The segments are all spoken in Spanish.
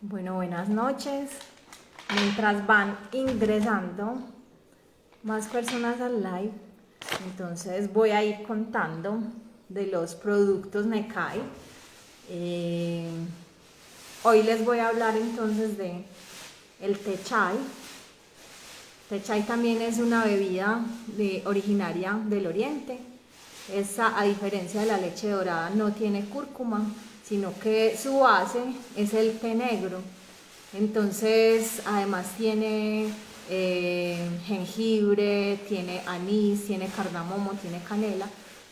Bueno, buenas noches. Mientras van ingresando más personas al live, entonces voy a ir contando de los productos Nekai. Eh, Hoy les voy a hablar entonces de el té chai. Té chai también es una bebida originaria del oriente. Esta, a diferencia de la leche dorada, no tiene cúrcuma, sino que su base es el té negro. Entonces, además tiene jengibre, tiene anís, tiene cardamomo, tiene canela.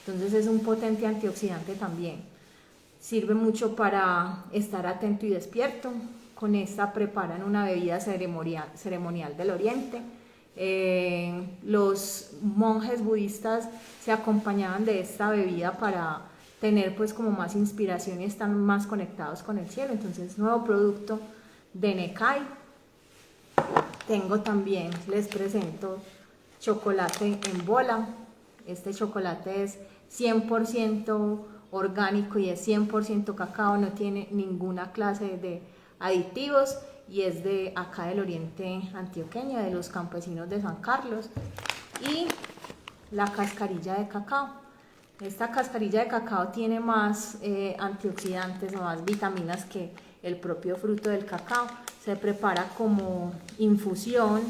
Entonces es un potente antioxidante también. Sirve mucho para estar atento y despierto. Con esta preparan una bebida ceremonial del oriente. Los monjes budistas se acompañaban de esta bebida para tener pues como más inspiración y están más conectados con el cielo. Entonces, nuevo producto de Nekai. Tengo también, les presento chocolate en bola. Este chocolate es 100% orgánico y es 100% cacao, no tiene ninguna clase de aditivos y es de acá del oriente antioqueño, de los campesinos de San Carlos. Y la cascarilla de cacao. Esta cascarilla de cacao tiene más antioxidantes o más vitaminas que el propio fruto del cacao. Se prepara como infusión,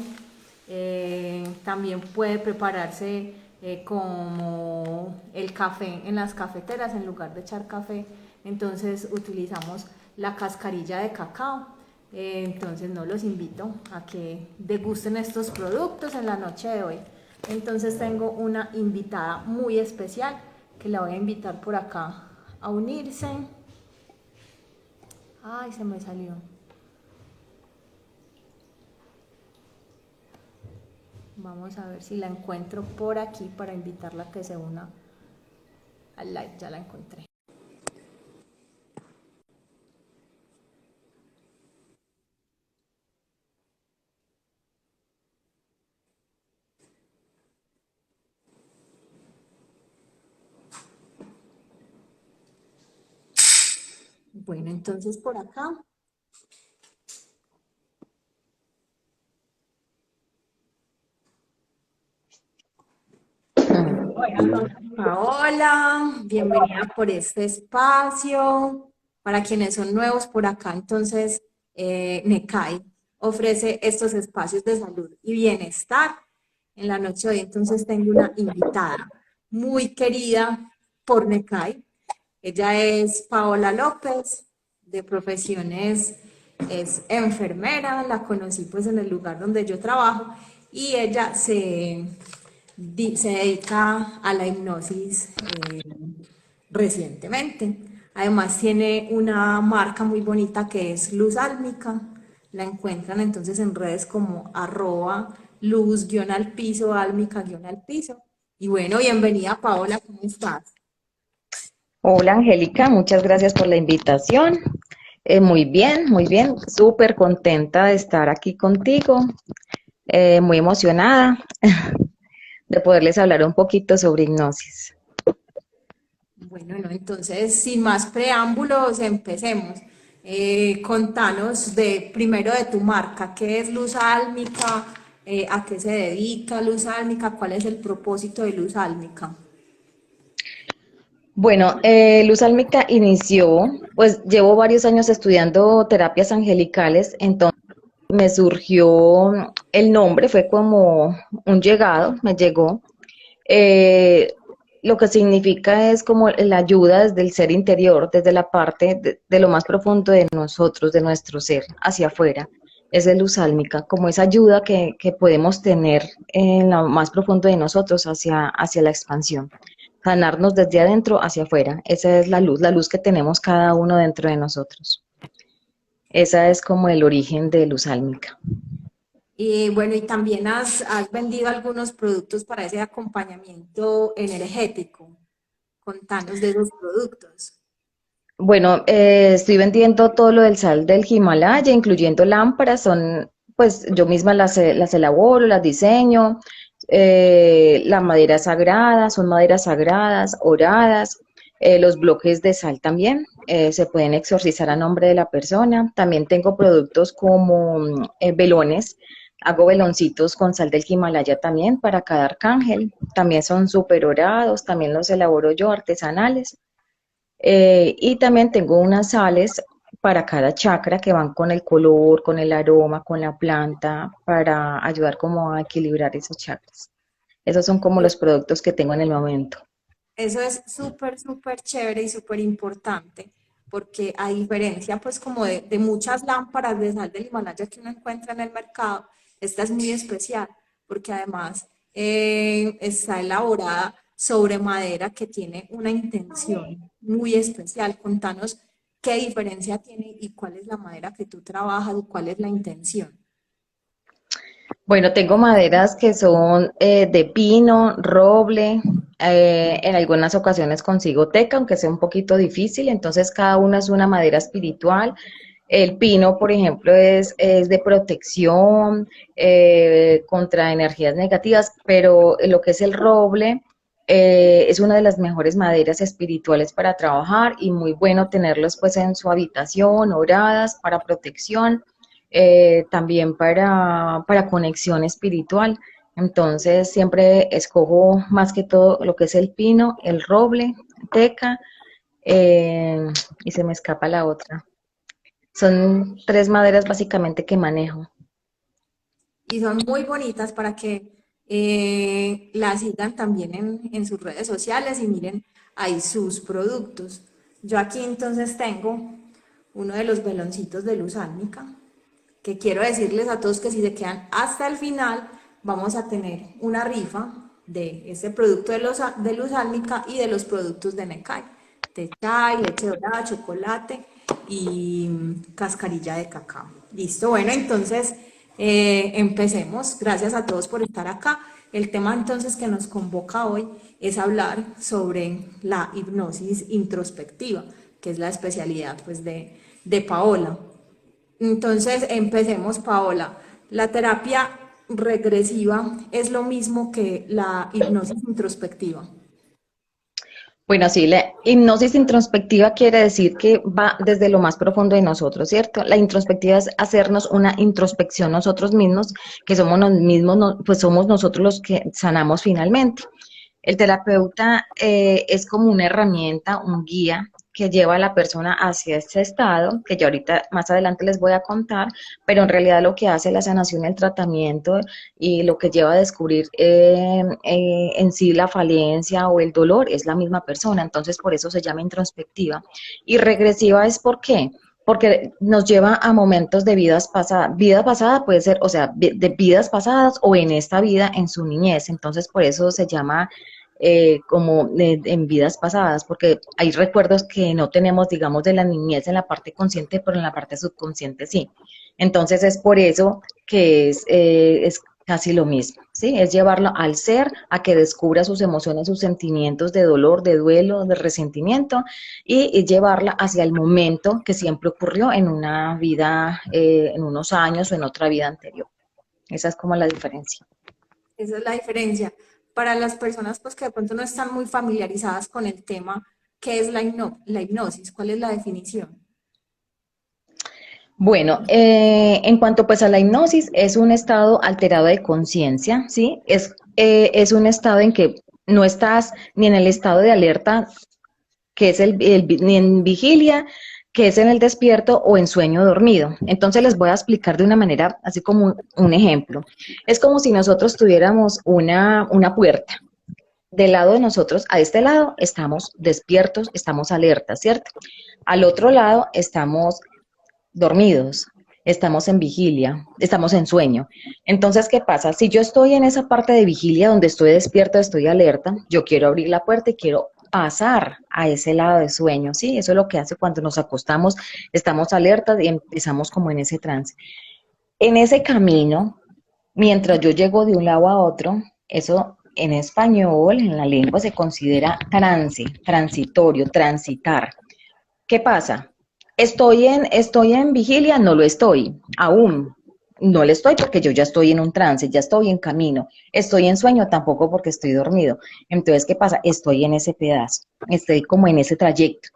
también puede prepararse como el café en las cafeteras en lugar de echar café. Entonces utilizamos la cascarilla de cacao. Entonces no los invito a que degusten estos productos en la noche de hoy. Entonces tengo una invitada muy especial que la voy a invitar por acá a unirse. Ay, se me salió. Vamos a ver si la encuentro por aquí para invitarla a que se una al live. Ya la encontré. Bueno, entonces por acá. Paola, bienvenida por este espacio. Para quienes son nuevos por acá, entonces, NECAI ofrece estos espacios de salud y bienestar. En la noche de hoy, entonces, tengo una invitada muy querida por NECAI. Ella es Paola López, de profesiones, es enfermera, la conocí pues en el lugar donde yo trabajo y ella se dedica a la hipnosis recientemente. Además tiene una marca muy bonita que es Luz Álmica. La encuentran entonces en redes como @luz_al piso, álmica_al piso. Y bueno, bienvenida Paola, ¿cómo estás? Hola Angélica, muchas gracias por la invitación. Muy bien, súper contenta de estar aquí contigo, muy emocionada de poderles hablar un poquito sobre hipnosis. Bueno, no, entonces, sin más preámbulos, empecemos. Contanos primero de tu marca, ¿qué es Luz Álmica? ¿A qué se dedica Luz Álmica? ¿Cuál es el propósito de Luz Álmica? Bueno, Luz Álmica inició, pues llevo varios años estudiando terapias angelicales, entonces me surgió el nombre, fue como un llegado, me llegó. Eh, lo que significa es como la ayuda desde el ser interior, desde la parte de lo más profundo de nosotros, de nuestro ser, hacia afuera. Es de luz álmica, como esa ayuda que podemos tener en lo más profundo de nosotros hacia la expansión. Sanarnos desde adentro hacia afuera. Esa es la luz que tenemos cada uno dentro de nosotros. Esa es como el origen de luz álmica. Y bueno, y también has vendido algunos productos para ese acompañamiento energético. Contanos de esos productos. Bueno, estoy vendiendo todo lo del sal del Himalaya, incluyendo lámparas, son, pues yo misma las elaboro, las diseño, la madera sagrada, son maderas sagradas, oradas, Los bloques de sal también se pueden exorcizar a nombre de la persona. También tengo productos como velones. Hago veloncitos con sal del Himalaya también para cada arcángel. También son súper orados, también los elaboro yo, artesanales. Y también tengo unas sales para cada chakra que van con el color, con el aroma, con la planta, para ayudar como a equilibrar esos chakras. Esos son como los productos que tengo en el momento. Eso es súper, súper chévere y súper importante, porque a diferencia pues como de muchas lámparas de sal del Himalaya que uno encuentra en el mercado, esta es muy especial, porque además está elaborada sobre madera que tiene una intención muy especial. Contanos qué diferencia tiene y cuál es la madera que tú trabajas y cuál es la intención. Bueno, tengo maderas que son de pino, roble, en algunas ocasiones consigo teca, aunque sea un poquito difícil, entonces cada una es una madera espiritual. El pino, por ejemplo, es de protección contra energías negativas, pero lo que es el roble es una de las mejores maderas espirituales para trabajar y muy bueno tenerlos pues en su habitación, oradas, para protección, también para conexión espiritual. Entonces siempre escojo más que todo lo que es el pino, el roble, teca, eh, y se me escapa la otra. Son tres maderas básicamente que manejo. Y son muy bonitas para que las sigan también en sus redes sociales y miren ahí sus productos. Yo aquí entonces tengo uno de los veloncitos de luz álmica, que quiero decirles a todos que si se quedan hasta el final, vamos a tener una rifa de ese producto de luz álmica y de los productos de Necai, de chai, leche dorada, chocolate y cascarilla de cacao. Listo, bueno, entonces empecemos. Gracias a todos por estar acá. El tema entonces que nos convoca hoy es hablar sobre la hipnosis introspectiva, que es la especialidad pues de Paola. Entonces, empecemos, Paola. La terapia regresiva es lo mismo que la hipnosis introspectiva. Bueno, sí, la hipnosis introspectiva quiere decir que va desde lo más profundo de nosotros, ¿cierto? La introspectiva es hacernos una introspección nosotros mismos, que somos los mismos, pues somos nosotros los que sanamos finalmente. El terapeuta es como una herramienta, un guía que lleva a la persona hacia ese estado, que yo ahorita más adelante les voy a contar, pero en realidad lo que hace la sanación, el tratamiento y lo que lleva a descubrir en sí la falencia o el dolor es la misma persona, entonces por eso se llama introspectiva. Y regresiva es ¿por qué? Porque nos lleva a momentos de vidas pasadas. Vida pasada puede ser, o sea, de vidas pasadas o en esta vida en su niñez. Entonces, por eso se llama como en vidas pasadas, porque hay recuerdos que no tenemos, digamos, de la niñez en la parte consciente, pero en la parte subconsciente sí. Entonces, es por eso que es casi lo mismo, ¿sí? Es llevarlo al ser a que descubra sus emociones, sus sentimientos de dolor, de duelo, de resentimiento y llevarla hacia el momento que siempre ocurrió en una vida, en unos años o en otra vida anterior. Esa es como la diferencia. Esa es la diferencia. Para las personas pues, que de pronto no están muy familiarizadas con el tema, ¿qué es la hipnosis? ¿Cuál es la definición? Bueno, en cuanto pues a la hipnosis, es un estado alterado de conciencia, ¿sí? Es un estado en que no estás ni en el estado de alerta, que es ni en vigilia, que es en el despierto o en sueño dormido. Entonces les voy a explicar de una manera, así como un ejemplo. Es como si nosotros tuviéramos una puerta. Del lado de nosotros, a este lado, estamos despiertos, estamos alertas, ¿cierto? Al otro lado, estamos dormidos, estamos en vigilia, estamos en sueño. Entonces, ¿qué pasa? Si yo estoy en esa parte de vigilia donde estoy despierta, estoy alerta, yo quiero abrir la puerta y quiero pasar a ese lado de sueño, ¿sí? Eso es lo que hace cuando nos acostamos, estamos alertas y empezamos como en ese trance. En ese camino, mientras yo llego de un lado a otro, eso en español, en la lengua, se considera trance, transitorio, transitar. ¿Qué pasa? ¿Estoy en vigilia? No lo estoy, aún. no le estoy porque yo ya estoy en un trance, ya estoy en camino, estoy en sueño tampoco porque estoy dormido. Entonces, ¿qué pasa? Estoy en ese pedazo, estoy como en ese trayecto.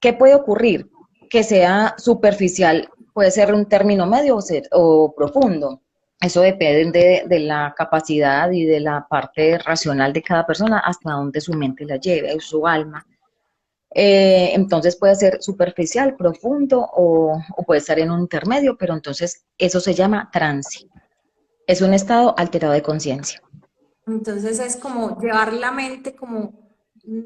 ¿Qué puede ocurrir? Que sea superficial, puede ser un término medio o profundo. Eso depende de la capacidad y de la parte racional de cada persona hasta donde su mente la lleve, su alma. Entonces puede ser superficial, profundo o puede estar en un intermedio, pero entonces eso se llama trance. Es un estado alterado de conciencia. Entonces es como llevar la mente como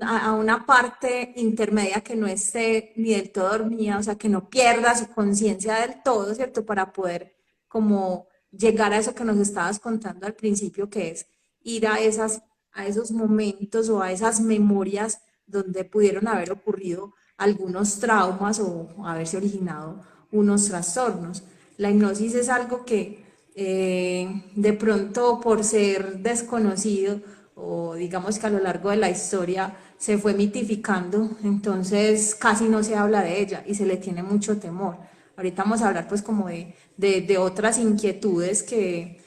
a una parte intermedia que no esté ni del todo dormida, o sea, que no pierda su conciencia del todo, ¿cierto? Para poder como llegar a eso que nos estabas contando al principio, que es ir a esos momentos o a esas memorias donde pudieron haber ocurrido algunos traumas o haberse originado unos trastornos. La hipnosis es algo que de pronto por ser desconocido o digamos que a lo largo de la historia se fue mitificando, entonces casi no se habla de ella y se le tiene mucho temor. Ahorita vamos a hablar pues como de otras inquietudes que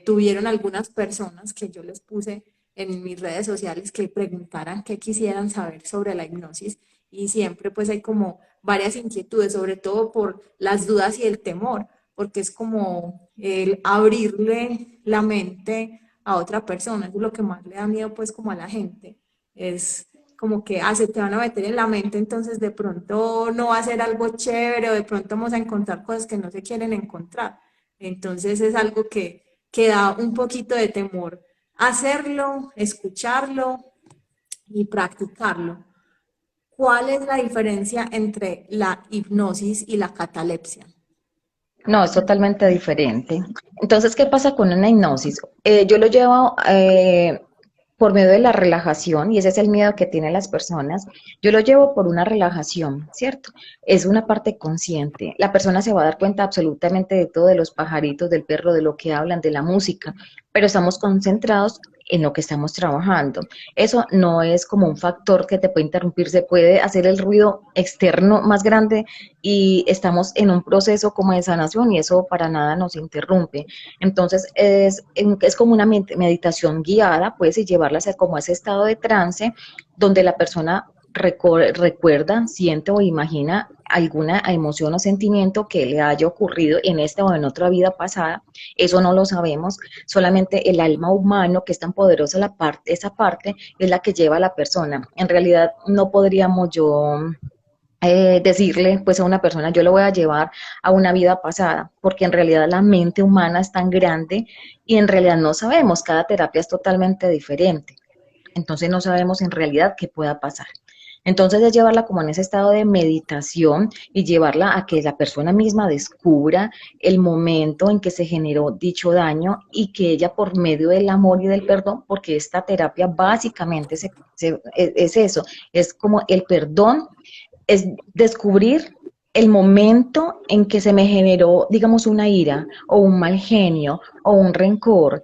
tuvieron algunas personas que yo les puse en mis redes sociales que preguntaran qué quisieran saber sobre la hipnosis y siempre pues hay como varias inquietudes, sobre todo por las dudas y el temor, porque es como el abrirle la mente a otra persona, eso es lo que más le da miedo pues como a la gente, es como que se te van a meter en la mente, entonces de pronto no va a ser algo chévere o de pronto vamos a encontrar cosas que no se quieren encontrar. Entonces es algo que da un poquito de temor hacerlo, escucharlo y practicarlo. ¿Cuál es la diferencia entre la hipnosis y la catalepsia? No, es totalmente diferente. Entonces, ¿qué pasa con una hipnosis? Yo lo llevo por medio de la relajación, y ese es el miedo que tienen las personas. Yo lo llevo por una relajación, ¿cierto? Es una parte consciente. La persona se va a dar cuenta absolutamente de todo, de los pajaritos, del perro, de lo que hablan, de la música, pero estamos concentrados en lo que estamos trabajando. Eso no es como un factor que te puede interrumpir, se puede hacer el ruido externo más grande y estamos en un proceso como de sanación y eso para nada nos interrumpe. Entonces es como una meditación guiada, puedes llevarla a ser como ese estado de trance donde la persona recuerda, siente o imagina alguna emoción o sentimiento que le haya ocurrido en esta o en otra vida pasada. Eso no lo sabemos, solamente el alma humano, que es tan poderosa esa parte, es la que lleva a la persona. En realidad no podríamos decirle pues a una persona, yo lo voy a llevar a una vida pasada, porque en realidad la mente humana es tan grande y en realidad no sabemos, cada terapia es totalmente diferente, entonces no sabemos en realidad qué pueda pasar. Entonces es llevarla como en ese estado de meditación y llevarla a que la persona misma descubra el momento en que se generó dicho daño y que ella por medio del amor y del perdón, porque esta terapia básicamente es eso, es como el perdón, es descubrir el momento en que se me generó, digamos, una ira o un mal genio o un rencor.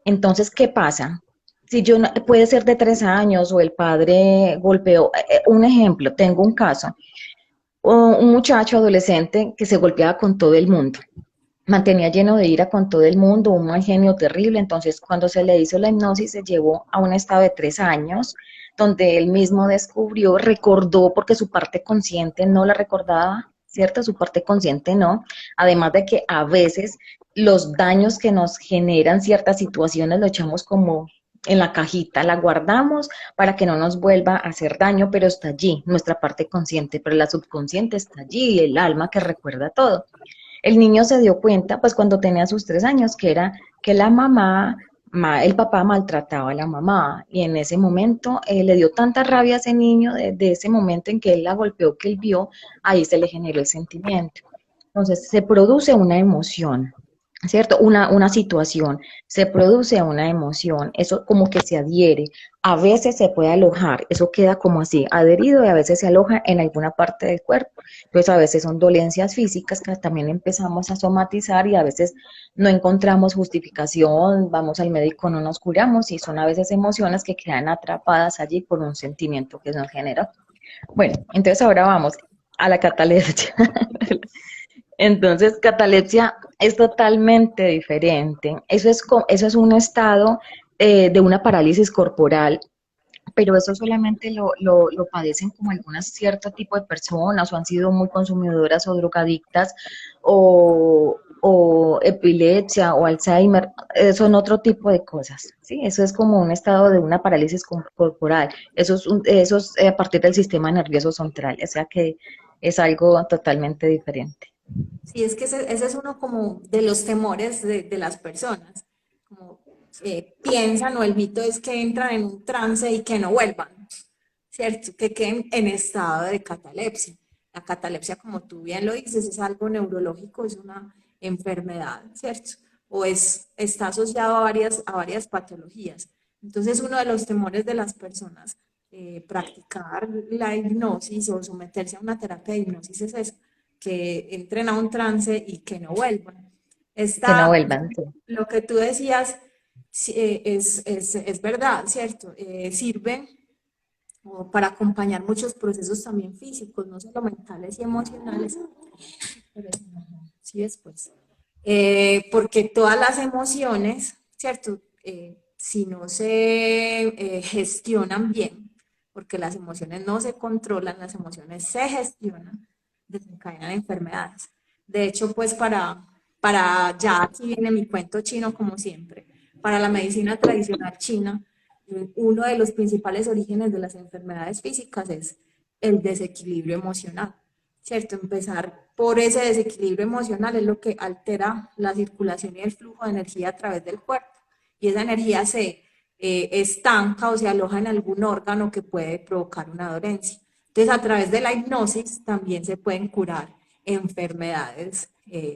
Entonces, ¿qué pasa? Si yo puede ser de 3 años o el padre golpeó, un ejemplo, tengo un caso, un muchacho adolescente que se golpeaba con todo el mundo, mantenía lleno de ira con todo el mundo, un mal genio terrible. Entonces, cuando se le hizo la hipnosis, se llevó a un estado de 3 años, donde él mismo descubrió, recordó, porque su parte consciente no la recordaba, ¿cierto? Su parte consciente no. Además de que a veces los daños que nos generan ciertas situaciones lo echamos como en la cajita, la guardamos para que no nos vuelva a hacer daño, pero está allí, nuestra parte consciente, pero la subconsciente está allí, el alma que recuerda todo. El niño se dio cuenta, pues cuando tenía sus 3 años, que era que la mamá, el papá maltrataba a la mamá y en ese momento le dio tanta rabia a ese niño de ese momento en que él la golpeó, que él vio, ahí se le generó el sentimiento. Entonces se produce una emoción, ¿cierto? Una situación, se produce una emoción, eso como que se adhiere, a veces se puede alojar, eso queda como así, adherido y a veces se aloja en alguna parte del cuerpo. Entonces a veces son dolencias físicas que también empezamos a somatizar y a veces no encontramos justificación, vamos al médico, no nos curamos y son a veces emociones que quedan atrapadas allí por un sentimiento que nos genera. Bueno, entonces ahora vamos a la catalepsia. Entonces, catalepsia Es totalmente diferente. Eso es un estado de una parálisis corporal, pero eso solamente lo padecen como algunas cierto tipo de personas o han sido muy consumidoras o drogadictas o epilepsia o Alzheimer, son otro tipo de cosas, ¿sí? Eso es como un estado de una parálisis corporal, eso es a partir del sistema nervioso central, o sea que es algo totalmente diferente. Sí, es que ese es uno como de los temores de las personas, como piensan o el mito es que entran en un trance y que no vuelvan, ¿cierto? Que queden en estado de catalepsia. La catalepsia, como tú bien lo dices, es algo neurológico, es una enfermedad, ¿cierto? O está asociado a varias patologías. Entonces, uno de los temores de las personas practicar la hipnosis o someterse a una terapia de hipnosis es eso, que entren a un trance y que no vuelvan. Que no Está, vuelvan. Sí. lo que tú decías sí, es verdad, ¿cierto? Sirve o para acompañar muchos procesos también físicos, no solo mentales y emocionales, pero sí después. Porque todas las emociones, ¿cierto? Si no se gestionan bien, porque las emociones no se controlan, las emociones se gestionan, desencadenan enfermedades. De hecho, pues ya aquí viene mi cuento chino como siempre, para la medicina tradicional china, uno de los principales orígenes de las enfermedades físicas es el desequilibrio emocional, ¿cierto? Empezar por ese desequilibrio emocional es lo que altera la circulación y el flujo de energía a través del cuerpo. Y esa energía se estanca o se aloja en algún órgano que puede provocar una dolencia. Entonces, a través de la hipnosis también se pueden curar enfermedades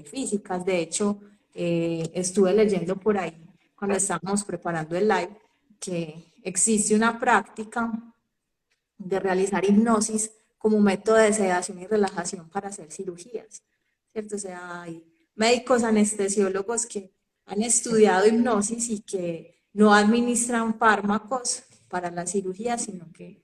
físicas. De hecho, estuve leyendo por ahí cuando estábamos preparando el live que existe una práctica de realizar hipnosis como método de sedación y relajación para hacer cirugías, ¿cierto? O sea, hay médicos anestesiólogos que han estudiado hipnosis y que no administran fármacos para la cirugía, sino que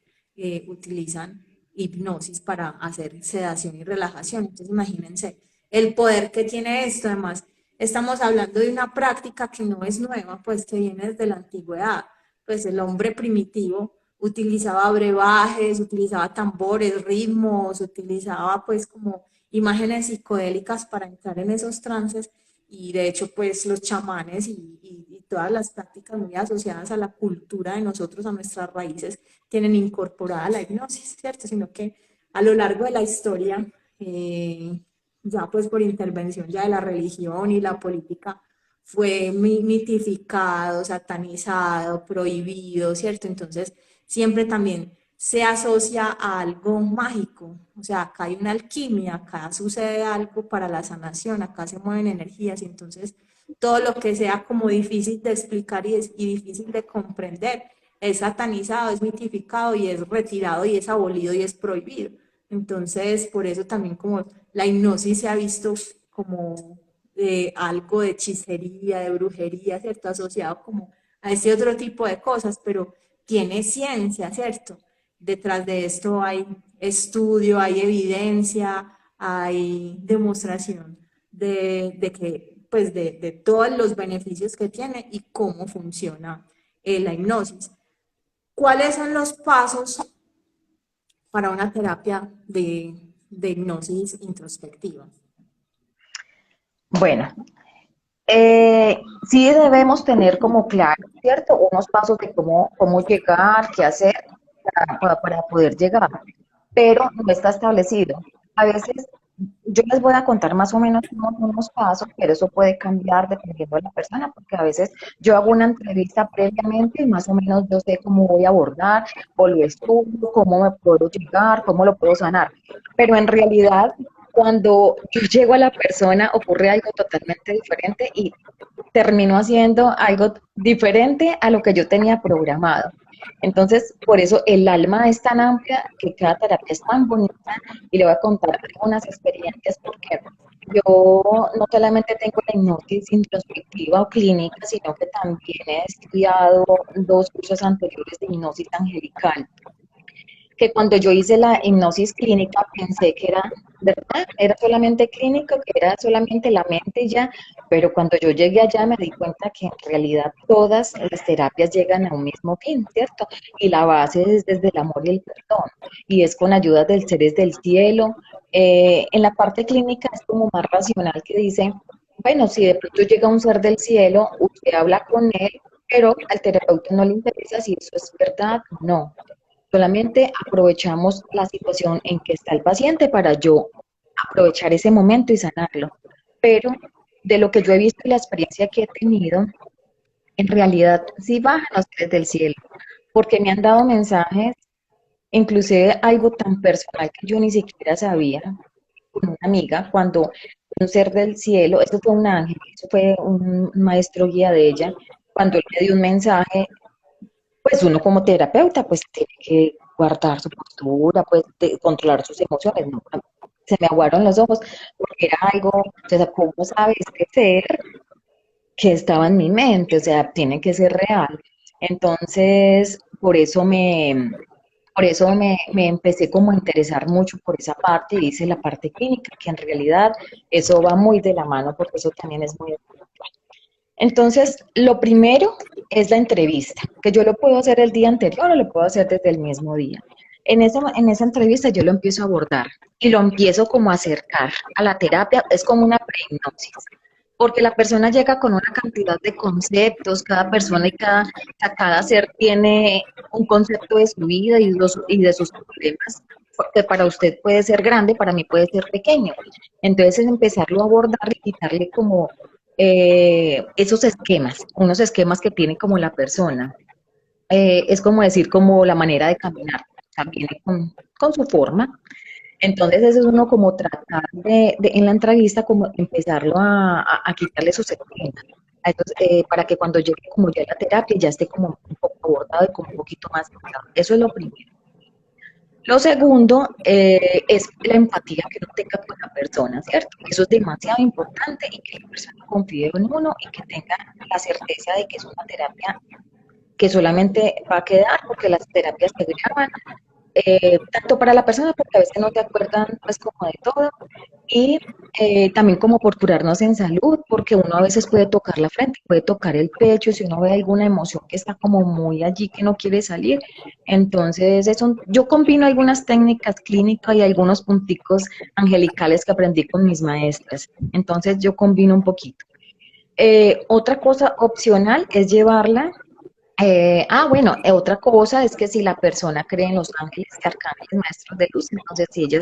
utilizan hipnosis para hacer sedación y relajación. Entonces, imagínense el poder que tiene esto. Además, estamos hablando de una práctica que no es nueva, pues que viene desde la antigüedad. Pues el hombre primitivo utilizaba brebajes, utilizaba tambores, ritmos, utilizaba pues como imágenes psicodélicas para entrar en esos trances y de hecho pues los chamanes y todas las prácticas muy asociadas a la cultura de nosotros, a nuestras raíces, tienen incorporada la hipnosis, ¿cierto? Sino que a lo largo de la historia, ya pues por intervención ya de la religión y la política, fue mitificado, satanizado, prohibido, ¿cierto? Entonces, siempre también se asocia a algo mágico, o sea, acá hay una alquimia, acá sucede algo para la sanación, acá se mueven energías y entonces todo lo que sea como difícil de explicar y difícil de comprender es satanizado, es mitificado y es retirado y es abolido y es prohibido. Entonces, por eso también como la hipnosis se ha visto como algo de hechicería, de brujería, ¿cierto? Asociado como a este otro tipo de cosas, pero tiene ciencia, ¿cierto? Detrás de esto hay estudio, hay evidencia, hay demostración de que, pues, de todos los beneficios que tiene y cómo funciona la hipnosis. ¿Cuáles son los pasos para una terapia de hipnosis introspectiva? Bueno, sí debemos tener como claro, ¿cierto? Unos pasos de cómo llegar, qué hacer para poder llegar, pero no está establecido. A veces yo les voy a contar más o menos unos pasos, pero eso puede cambiar dependiendo de la persona, porque a veces yo hago una entrevista previamente y más o menos yo sé cómo voy a abordar, o lo estudio, cómo me puedo llegar, cómo lo puedo sanar. Pero en realidad, cuando yo llego a la persona, ocurre algo totalmente diferente y termino haciendo algo diferente a lo que yo tenía programado. Entonces, por eso el alma es tan amplia que cada terapia es tan bonita y le voy a contar algunas experiencias porque yo no solamente tengo la hipnosis introspectiva o clínica, sino que también he estudiado 2 cursos anteriores de hipnosis angelical que cuando yo hice la hipnosis clínica pensé que era, ¿verdad? Era solamente clínico, que era solamente la mente y ya, pero cuando yo llegué allá me di cuenta que en realidad todas las terapias llegan a un mismo fin, ¿cierto? Y la base es desde el amor y el perdón, y es con ayuda del seres del cielo. En la parte clínica es como más racional que dice, bueno, si de pronto llega un ser del cielo, usted habla con él, pero al terapeuta no le interesa si eso es verdad o no. Solamente aprovechamos la situación en que está el paciente para yo aprovechar ese momento y sanarlo. Pero de lo que yo he visto y la experiencia que he tenido, en realidad sí bajan los seres del cielo, porque me han dado mensajes, inclusive algo tan personal que yo ni siquiera sabía, con una amiga, cuando un ser del cielo, eso fue un ángel, eso fue un maestro guía de ella, cuando él me dio un mensaje, pues uno como terapeuta pues tiene que guardar su postura, pues controlar sus emociones, ¿no? Se me aguaron los ojos porque era algo, o sea, ¿cómo sabe este ser que estaba en mi mente? O sea, tiene que ser real. Entonces, por eso me empecé como a interesar mucho por esa parte y hice la parte clínica, que en realidad eso va muy de la mano porque eso también es muy... Entonces, lo primero es la entrevista, que yo lo puedo hacer el día anterior o lo puedo hacer desde el mismo día. En esa entrevista yo lo empiezo a abordar y lo empiezo como a acercar a la terapia, es como una prehipnosis, porque la persona llega con una cantidad de conceptos, cada persona cada ser tiene un concepto de su vida y de sus problemas, porque para usted puede ser grande, para mí puede ser pequeño. Entonces es empezarlo a abordar y quitarle como esos esquemas, unos esquemas que tiene como la persona. Es como decir, como la manera de caminar, también con su forma. Entonces, eso es uno como tratar en la entrevista, como empezarlo a quitarle esos esquemas. Entonces, para que cuando llegue como ya la terapia ya esté como un poco abordado y como un poquito más centrado. Eso es lo primero. Lo segundo es la empatía que uno tenga con la persona, ¿cierto? Eso es demasiado importante y que la persona confíe en uno y que tenga la certeza de que es una terapia que solamente va a quedar porque las terapias se graban, tanto para la persona porque a veces no te acuerdan pues como de todo y también como por curarnos en salud porque uno a veces puede tocar la frente, puede tocar el pecho si uno ve alguna emoción que está como muy allí que no quiere salir, entonces eso, yo combino algunas técnicas clínicas y algunos punticos angelicales que aprendí con mis maestras, entonces yo combino un poquito. Otra cosa opcional es llevarla bueno, otra cosa es que si la persona cree en los ángeles y arcángeles maestros de luz, entonces si ella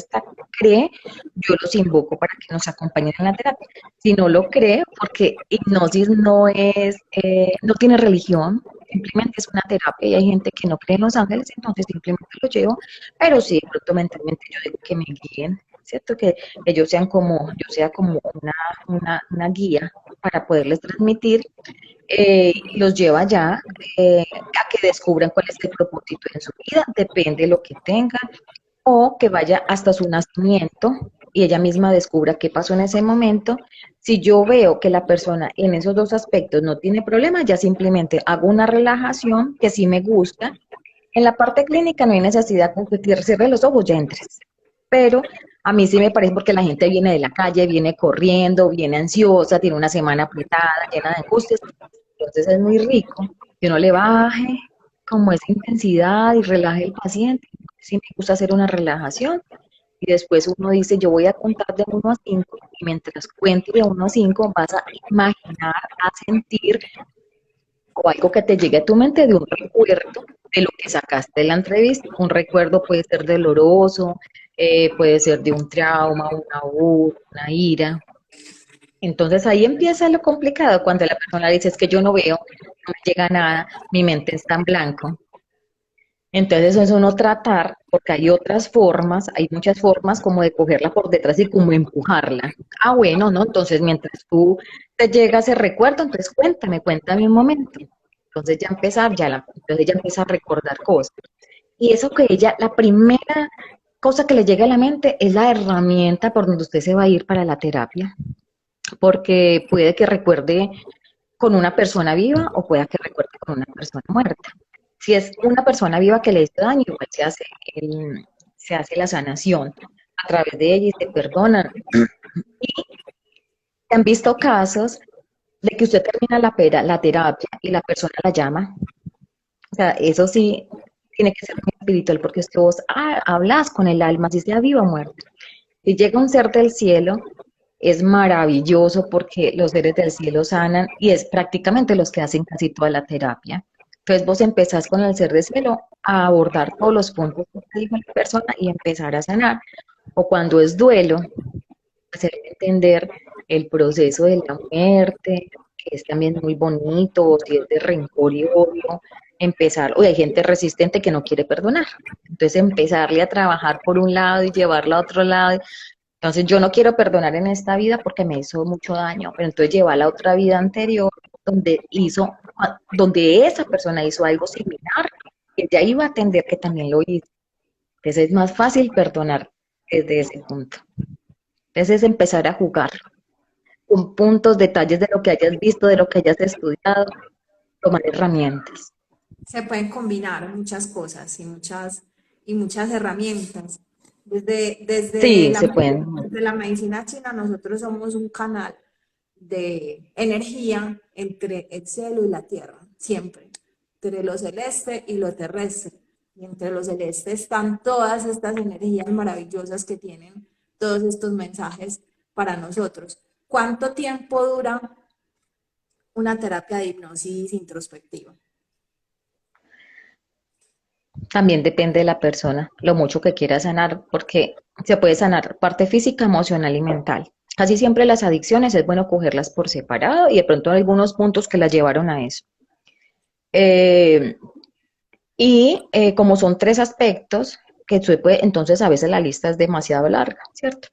cree, yo los invoco para que nos acompañen en la terapia. Si no lo cree, porque hipnosis no tiene religión, simplemente es una terapia y hay gente que no cree en los ángeles, entonces simplemente lo llevo, pero sí, de pronto mentalmente yo digo que me guíen, ¿cierto? Que ellos sean como, yo sea como una guía para poderles transmitir y los lleva ya a que descubran cuál es el propósito en su vida, depende de lo que tengan, o que vaya hasta su nacimiento y ella misma descubra qué pasó en ese momento. Si yo veo que la persona en esos dos aspectos no tiene problema, ya simplemente hago una relajación que sí me gusta. En la parte clínica no hay necesidad con que cierre los ojos, ya entres. Pero a mí sí me parece porque la gente viene de la calle, viene corriendo, viene ansiosa, tiene una semana apretada, llena de angustias. Entonces es muy rico que uno le baje como esa intensidad y relaje al paciente. Sí me gusta hacer una relajación y después uno dice, yo voy a contar de 1 a 5 y mientras cuente de 1 a 5 vas a imaginar, a sentir o algo que te llegue a tu mente de un recuerdo de lo que sacaste de la entrevista. Un recuerdo puede ser doloroso, puede ser de un trauma, un abuso, una ira. Entonces ahí empieza lo complicado cuando la persona dice es que yo no veo, no me llega nada, mi mente está en blanco. Entonces eso es uno tratar, porque hay otras formas, hay muchas formas como de cogerla por detrás y como empujarla. Ah, bueno, ¿no? Entonces mientras tú te llega ese recuerdo, entonces cuéntame un momento. Entonces ya empezar, entonces ya empieza a recordar cosas. Y eso que ella, la primera cosa que le llega a la mente es la herramienta por donde usted se va a ir para la terapia, porque puede que recuerde con una persona viva o pueda que recuerde con una persona muerta. Si es una persona viva que le hizo daño, igual se hace la sanación a través de ella y se perdonan. ¿Se han visto casos de que usted termina la terapia y la persona la llama? O sea, eso sí tiene que ser muy espiritual porque es que vos hablas con el alma, si sea viva o muerta. Si llega un ser del cielo, es maravilloso porque los seres del cielo sanan y es prácticamente los que hacen casi toda la terapia. Entonces vos empezás con el ser del cielo a abordar todos los puntos que te dijo la persona y empezar a sanar. O cuando es duelo, hacer entender el proceso de la muerte, que es también muy bonito, o si es de rencor y odio, empezar, o hay gente resistente que no quiere perdonar. Entonces empezarle a trabajar por un lado y llevarla a otro lado. Entonces yo no quiero perdonar en esta vida porque me hizo mucho daño, pero entonces llevar a la otra vida anterior donde esa persona hizo algo similar, que ya iba a entender que también lo hizo. Entonces es más fácil perdonar desde ese punto. Entonces es empezar a jugar con puntos, detalles de lo que hayas visto, de lo que hayas estudiado, tomar herramientas. Se pueden combinar muchas cosas y muchas herramientas. Sí, se pueden. Desde la medicina china nosotros somos un canal de energía entre el cielo y la tierra, siempre, entre lo celeste y lo terrestre. Y entre lo celeste están todas estas energías maravillosas que tienen todos estos mensajes para nosotros. ¿Cuánto tiempo dura una terapia de hipnosis introspectiva? También depende de la persona, lo mucho que quiera sanar, porque se puede sanar parte física, emocional y mental. Casi siempre las adicciones es bueno cogerlas por separado y de pronto algunos puntos que las llevaron a eso. Eh, como son tres aspectos, que se puede, entonces a veces la lista es demasiado larga, ¿cierto?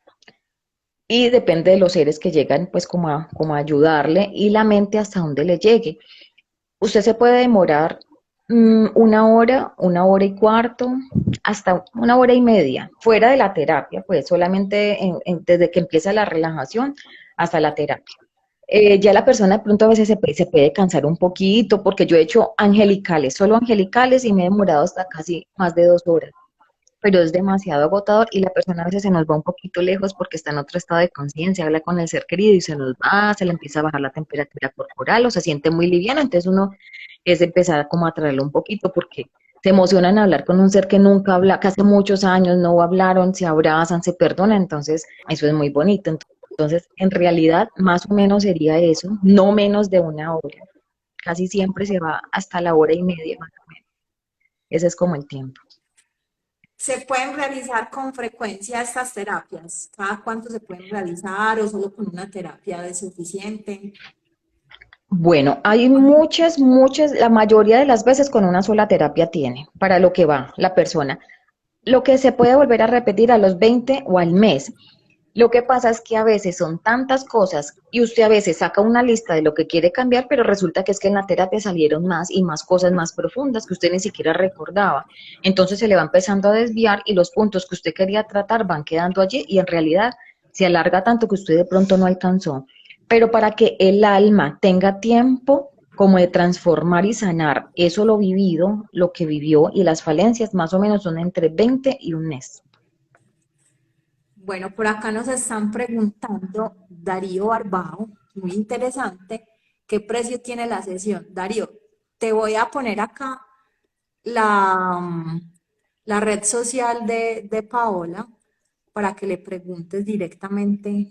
Y depende de los seres que llegan, pues como a ayudarle y la mente hasta donde le llegue. Usted se puede demorar una hora y cuarto, hasta una hora y media, fuera de la terapia, pues solamente desde que empieza la relajación hasta la terapia. Ya la persona de pronto a veces se puede cansar un poquito, porque yo he hecho angelicales, solo angelicales, y me he demorado hasta casi más de 2 horas, pero es demasiado agotador y la persona a veces se nos va un poquito lejos porque está en otro estado de conciencia, habla con el ser querido y se nos va, se le empieza a bajar la temperatura corporal o se siente muy liviano, entonces uno es empezar como a traerlo un poquito porque se emocionan a hablar con un ser que nunca habla, que hace muchos años no hablaron, se abrazan, se perdonan, entonces eso es muy bonito. Entonces, en realidad, más o menos sería eso, no menos de una hora. Casi siempre se va hasta la hora y media, más o menos. Ese es como el tiempo. ¿Se pueden realizar con frecuencia estas terapias? ¿Cada cuánto se pueden realizar o solo con una terapia es suficiente? Bueno, hay muchas, la mayoría de las veces con una sola terapia tiene para lo que va la persona. Lo que se puede volver a repetir a los 20 o al mes. Lo que pasa es que a veces son tantas cosas y usted a veces saca una lista de lo que quiere cambiar, pero resulta que es que en la terapia salieron más y más cosas más profundas que usted ni siquiera recordaba. Entonces se le va empezando a desviar y los puntos que usted quería tratar van quedando allí y en realidad se alarga tanto que usted de pronto no alcanzó. Pero para que el alma tenga tiempo como de transformar y sanar eso lo vivido, lo que vivió y las falencias más o menos son entre 20 y un mes. Bueno, por acá nos están preguntando Darío Barbao, muy interesante, ¿qué precio tiene la sesión? Darío, te voy a poner acá la, la red social de Paola para que le preguntes directamente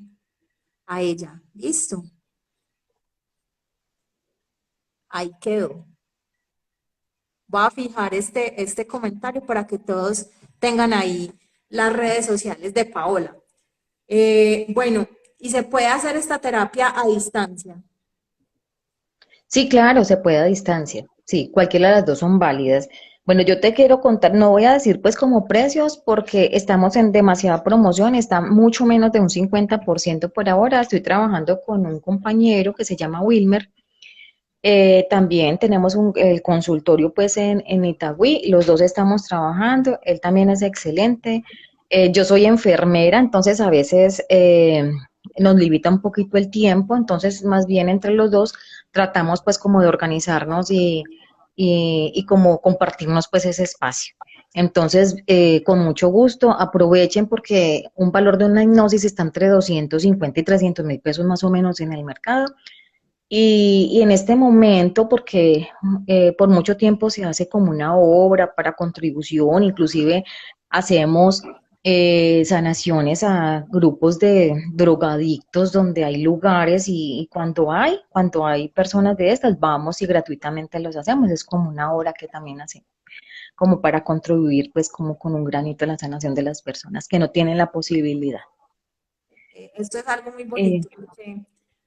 a ella. ¿Listo? Ahí quedó. Voy a fijar este comentario para que todos tengan ahí las redes sociales de Paola. Bueno, y se puede hacer esta terapia a distancia. Sí, claro, se puede a distancia. Sí, cualquiera de las dos son válidas. Bueno, yo te quiero contar, no voy a decir pues como precios porque estamos en demasiada promoción, está mucho menos de un 50% por ahora. Estoy trabajando con un compañero que se llama Wilmer. También tenemos el consultorio pues en Itagüí, los dos estamos trabajando, él también es excelente. Yo soy enfermera, entonces a veces nos limita un poquito el tiempo, entonces más bien entre los dos tratamos pues como de organizarnos y como compartirnos pues ese espacio. Entonces, con mucho gusto, aprovechen porque un valor de una hipnosis está entre 250 y 300.000 pesos más o menos en el mercado. Y en este momento, porque por mucho tiempo se hace como una obra para contribución, inclusive hacemos sanaciones a grupos de drogadictos donde hay lugares y cuando hay personas de estas, vamos y gratuitamente los hacemos. Es como una obra que también hacemos, como para contribuir pues como con un granito en la sanación de las personas que no tienen la posibilidad. Esto es algo muy Eh, bonito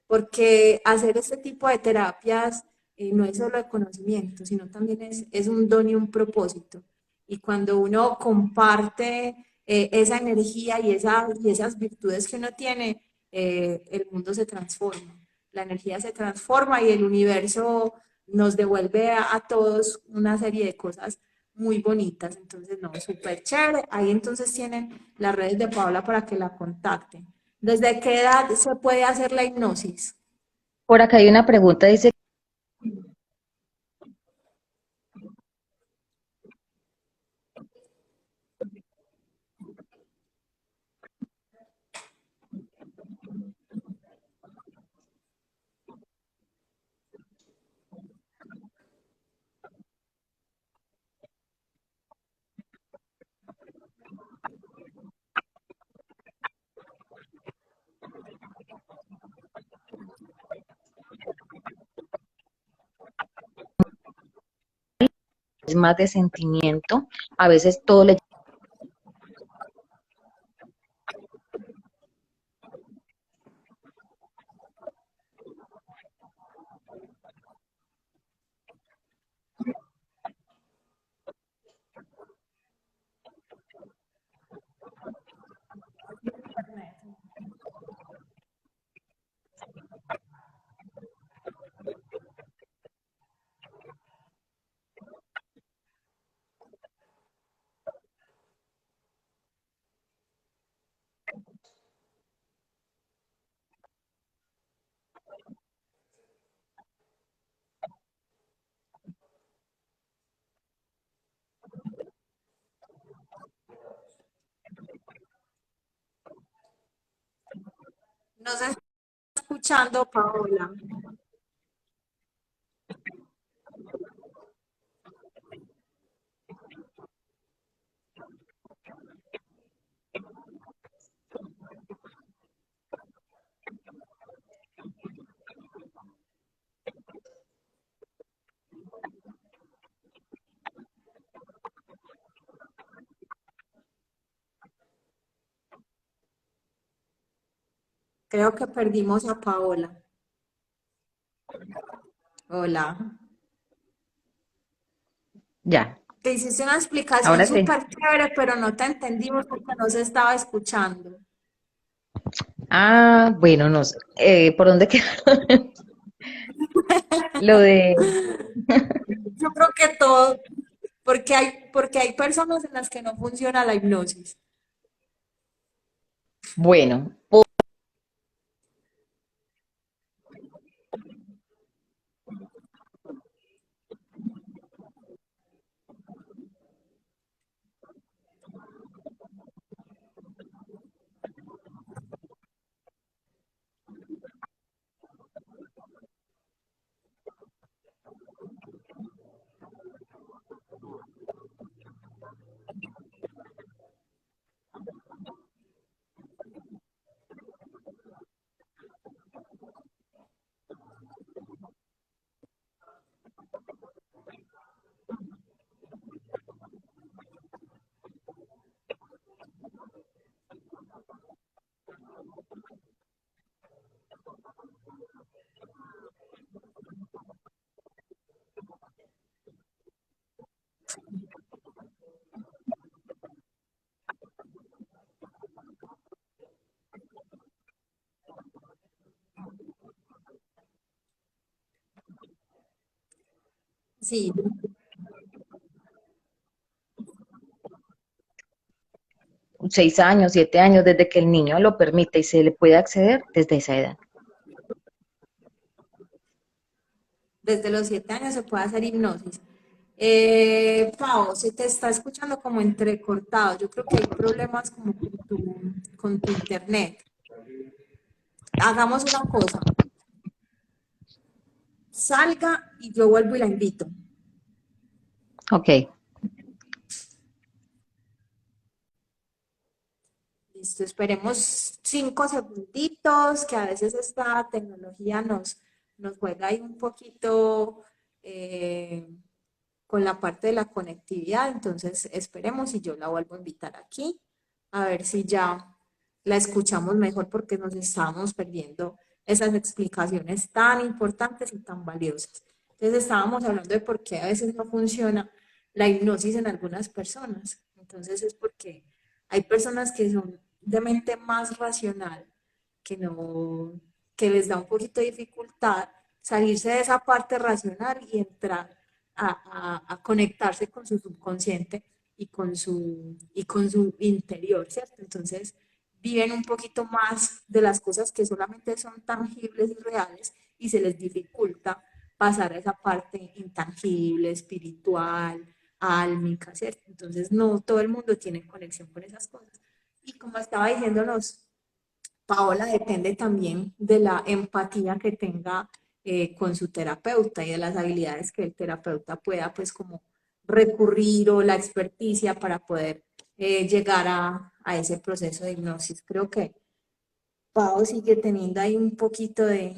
porque hacer este tipo de terapias no es solo de conocimiento, sino también es un don y un propósito. Y cuando uno comparte esa energía y esas virtudes que uno tiene, el mundo se transforma, la energía se transforma y el universo nos devuelve a todos una serie de cosas muy bonitas. Entonces, no, súper chévere. Ahí entonces tienen las redes de Paola para que la contacten. ¿Desde qué edad se puede hacer la hipnosis? por acá hay una pregunta, dice, es más de sentimiento, a veces todo le No se está escuchando, Paola. Creo que perdimos a Paola. Hola. ya, Te hiciste una explicación ahora sí. súper chévere, pero no te entendimos porque no se estaba escuchando. Ah, bueno, no sé, ¿por dónde queda? Lo de, Yo creo que todo, porque hay personas en las que no funciona la hipnosis. bueno, Sí, 6 años, 7 años, desde que el niño lo permite y se le puede acceder desde esa edad. desde los 7 años se puede hacer hipnosis. Pau, se te está escuchando como entrecortado. Yo creo que hay problemas como con tu internet. Hagamos una cosa, salga y yo vuelvo y la invito. Ok, Listo, esperemos 5 segunditos, que a veces esta tecnología nos juega ahí un poquito eh, con la parte de la conectividad. Entonces esperemos y yo la vuelvo a invitar aquí, a ver si ya la escuchamos mejor porque nos estábamos perdiendo esas explicaciones tan importantes y tan valiosas. Entonces estábamos hablando de por qué a veces no funciona la hipnosis en algunas personas. Entonces es porque hay personas que son de mente más racional, que no, que les da un poquito de dificultad salirse de esa parte racional y entrar a conectarse con su subconsciente y con su interior, ¿cierto? Entonces viven un poquito más de las cosas que solamente son tangibles y reales y se les dificulta pasar a esa parte intangible, espiritual, álmica, ¿cierto? Entonces no todo el mundo tiene conexión con esas cosas. Y como estaba diciéndonos Paola, depende también de la empatía que tenga con su terapeuta y de las habilidades que el terapeuta pueda pues como recurrir o la experticia para poder llegar a ese proceso de hipnosis. Creo que Pau sigue teniendo ahí un poquito de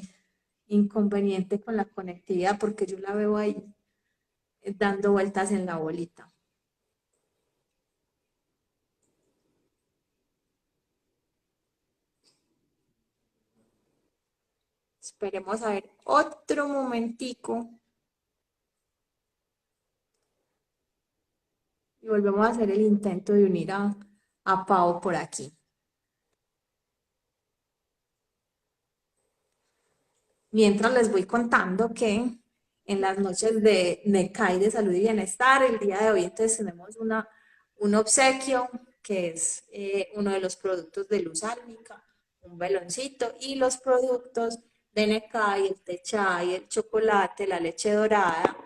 inconveniente con la conectividad porque yo la veo ahí dando vueltas en la bolita. Esperemos a ver otro momentico y volvemos a hacer el intento de unir a Pau por aquí. Mientras les voy contando que en las noches de NECAI de Salud y Bienestar, el día de hoy entonces tenemos un obsequio que es uno de los productos de Luz Álmica, un veloncito y los productos de NECAI, el té chai, el chocolate, la leche dorada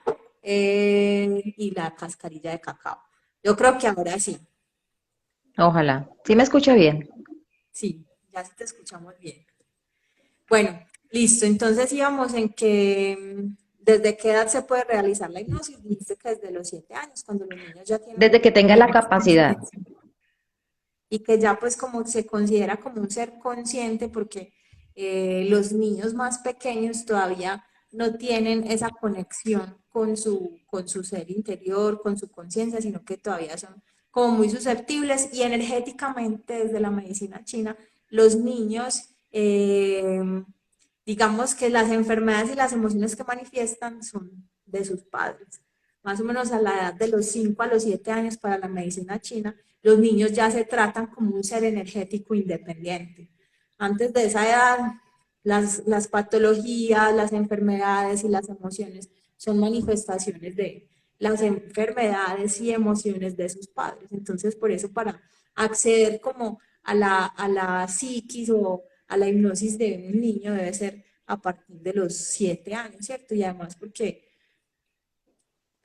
y la cascarilla de cacao. Yo creo que ahora sí, ojalá. ¿Sí me escucha bien? sí, ya sí te escuchamos bien. Bueno, listo. Entonces íbamos en que desde qué edad se puede realizar la hipnosis. Dijiste que desde los 7 años, cuando los niños ya tienen un Desde que poquito tenga la más de capacidad. conciencia y que ya pues como se considera como un ser consciente porque los niños más pequeños todavía no tienen esa conexión con su ser interior, con su conciencia, sino que todavía son como muy susceptibles y energéticamente desde la medicina china, los niños, digamos que las enfermedades y las emociones que manifiestan son de sus padres. Más o menos a la edad de los 5 a los 7 años para la medicina china, los niños ya se tratan como un ser energético independiente. Antes de esa edad, las patologías, las enfermedades y las emociones son manifestaciones de las enfermedades y emociones de sus padres. Entonces, por eso para acceder como a la psiquis o a la hipnosis de un niño debe ser a partir de los 7 años, ¿cierto? Y además porque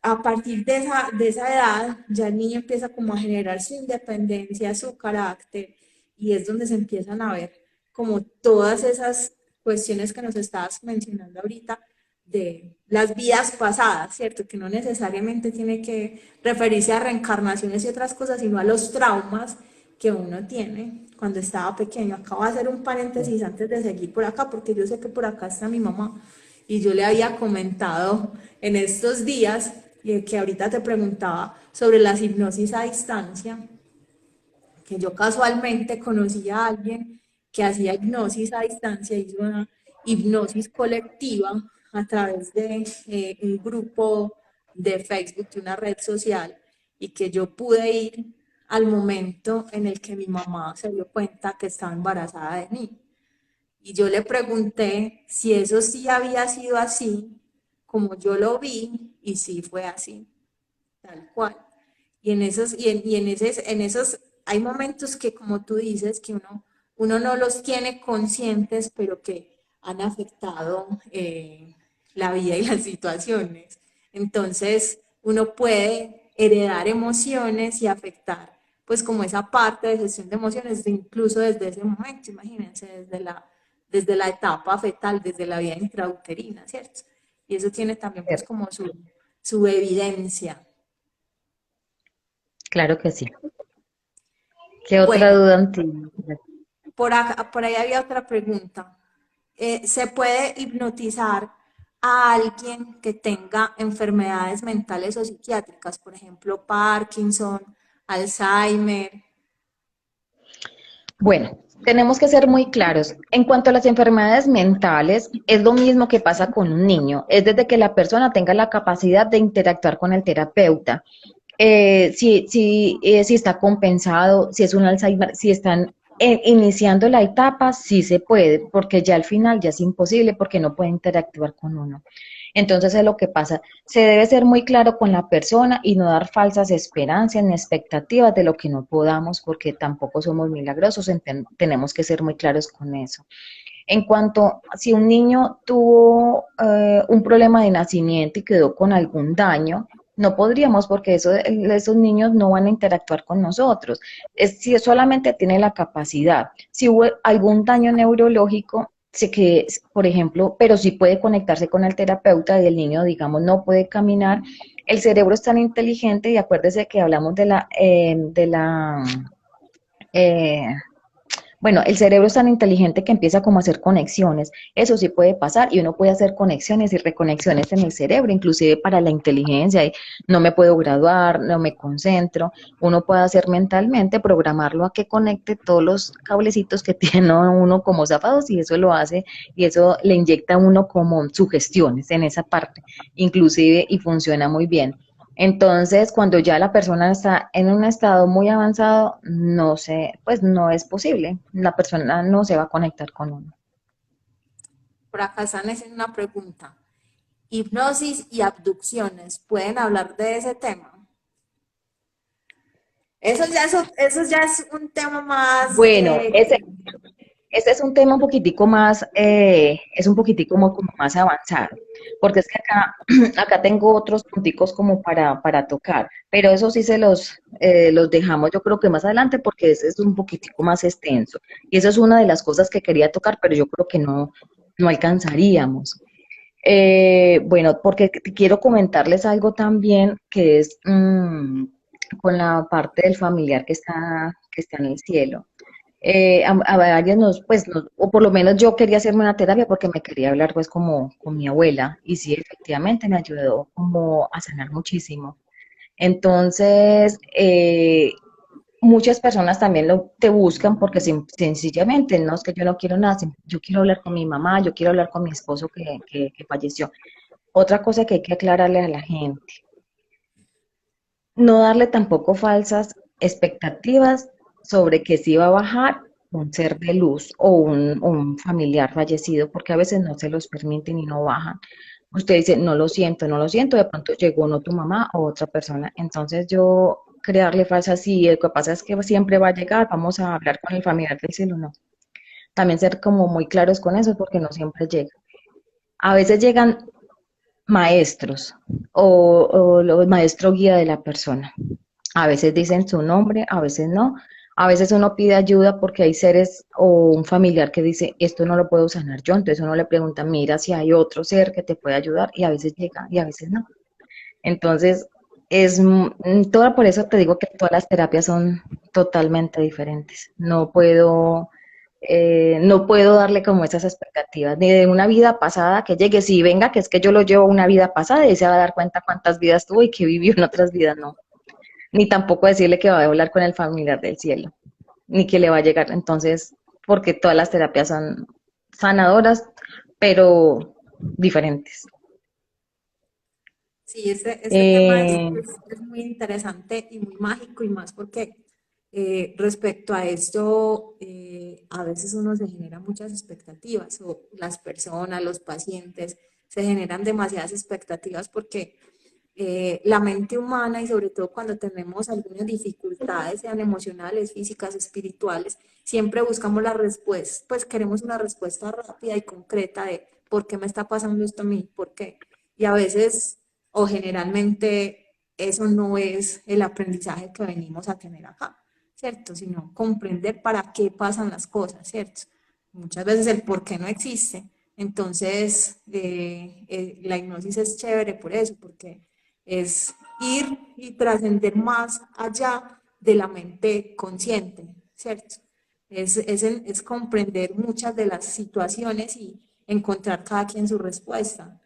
a partir de esa edad ya el niño empieza como a generar su independencia, su carácter, y es donde se empiezan a ver como todas esas cuestiones que nos estabas mencionando ahorita de las vidas pasadas, ¿cierto? Que no necesariamente tiene que referirse a reencarnaciones y otras cosas, sino a los traumas que uno tiene cuando estaba pequeño. Acabo de hacer un paréntesis antes de seguir por acá, porque yo sé que por acá está mi mamá y yo le había comentado en estos días que ahorita te preguntaba sobre las hipnosis a distancia, que yo casualmente conocí a alguien que hacía hipnosis a distancia, hizo una hipnosis colectiva a través de un grupo de Facebook, de una red social, y que yo pude ir al momento en el que mi mamá se dio cuenta que estaba embarazada de mí. Y yo le pregunté si eso sí había sido así, como yo lo vi, y sí fue así, tal cual. En esos hay momentos que, como tú dices, que uno no los tiene conscientes, pero que han afectado la vida y las situaciones. Entonces, uno puede heredar emociones y afectar, pues como esa parte de gestión de emociones, incluso desde ese momento, imagínense, desde la etapa fetal, desde la vida intrauterina, ¿cierto? Y eso tiene también pues como su evidencia. Claro que sí. ¿Qué otra Bueno, duda tienes? por ahí había otra pregunta. ¿Se puede hipnotizar a alguien que tenga enfermedades mentales o psiquiátricas, por ejemplo, Parkinson, Alzheimer? Bueno, tenemos que ser muy claros. En cuanto a las enfermedades mentales, es lo mismo que pasa con un niño. Es desde que la persona tenga la capacidad de interactuar con el terapeuta. Si está compensado, si es un Alzheimer, si están iniciando la etapa, sí se puede, porque ya al final ya es imposible porque no puede interactuar con uno. Entonces es lo que pasa. Se debe ser muy claro con la persona y no dar falsas esperanzas ni expectativas de lo que no podamos, porque tampoco somos milagrosos, tenemos que ser muy claros con eso. En cuanto a si un niño tuvo un problema de nacimiento y quedó con algún daño, no podríamos porque esos niños no van a interactuar con nosotros. Si solamente tiene la capacidad. Si hubo algún daño neurológico, sé que, por ejemplo, pero sí puede conectarse con el terapeuta y el niño, digamos, no puede caminar. El cerebro es tan inteligente y acuérdese que hablamos eh, bueno, el cerebro es tan inteligente que empieza como a hacer conexiones. Eso sí puede pasar y uno puede hacer conexiones y reconexiones en el cerebro, inclusive para la inteligencia. Y no me puedo graduar, no me concentro. Uno puede hacer mentalmente, programarlo a que conecte todos los cablecitos que tiene uno como zapados y eso lo hace y eso le inyecta a uno como sugestiones en esa parte, inclusive y funciona muy bien. Entonces, cuando ya la persona está en un estado muy avanzado, no sé, pues no es posible. La persona no se va a conectar con uno. Por acá están haciendo una pregunta. ¿Hipnosis y abducciones pueden hablar de ese tema? Eso ya es un tema más... Bueno, ese es un tema un poquitico más, es un poquitico como más avanzado, porque es que acá, acá tengo otros punticos como para tocar, pero eso sí los dejamos yo creo que más adelante porque ese es un poquitico más extenso. Y eso es una de las cosas que quería tocar, pero yo creo que no alcanzaríamos. Bueno, porque quiero comentarles algo también que es con la parte del familiar que está en el cielo. A varios o por lo menos yo quería hacerme una terapia porque me quería hablar pues como con mi abuela y sí, efectivamente me ayudó como a sanar muchísimo. Entonces, muchas personas también te buscan porque sencillamente, no es que yo no quiero nada, yo quiero hablar con mi mamá, yo quiero hablar con mi esposo que falleció. Otra cosa que hay que aclararle a la gente, no darle tampoco falsas expectativas sobre que si va a bajar un ser de luz o un familiar fallecido, porque a veces no se los permiten y no bajan. Usted dice, no lo siento, no lo siento, de pronto llegó no tu mamá o otra persona. Entonces yo crearle falsas, sí, lo que pasa es que siempre va a llegar, vamos a hablar con el familiar, decirlo, no. También ser como muy claros con eso porque no siempre llega. A veces llegan maestros o los maestro guía de la persona. A veces dicen su nombre, a veces no. A veces uno pide ayuda porque hay seres o un familiar que dice, esto no lo puedo sanar yo. Entonces uno le pregunta, mira si hay otro ser que te puede ayudar y a veces llega y a veces no. Entonces, todo por eso te digo que todas las terapias son totalmente diferentes. No puedo darle como esas expectativas, ni de una vida pasada que llegue, si venga, que es que yo lo llevo una vida pasada y se va a dar cuenta cuántas vidas tuvo y que vivió en otras vidas, no. Ni tampoco decirle que va a hablar con el familiar del cielo, ni que le va a llegar. Entonces, porque todas las terapias son sanadoras, pero diferentes. Sí, este tema Eh, es muy interesante y muy mágico y más porque respecto a esto, a veces uno se genera muchas expectativas o las personas, los pacientes, se generan demasiadas expectativas porque la mente humana y sobre todo cuando tenemos algunas dificultades, sean emocionales, físicas, espirituales, siempre buscamos la respuesta, pues queremos una respuesta rápida y concreta de por qué me está pasando esto a mí, por qué. Y a veces o generalmente eso no es el aprendizaje que venimos a tener acá, ¿cierto? Sino comprender para qué pasan las cosas, ¿cierto? Muchas veces el por qué no existe. Entonces, la hipnosis es chévere por eso, porque es ir y trascender más allá de la mente consciente, ¿cierto? Es comprender muchas de las situaciones y encontrar cada quien su respuesta.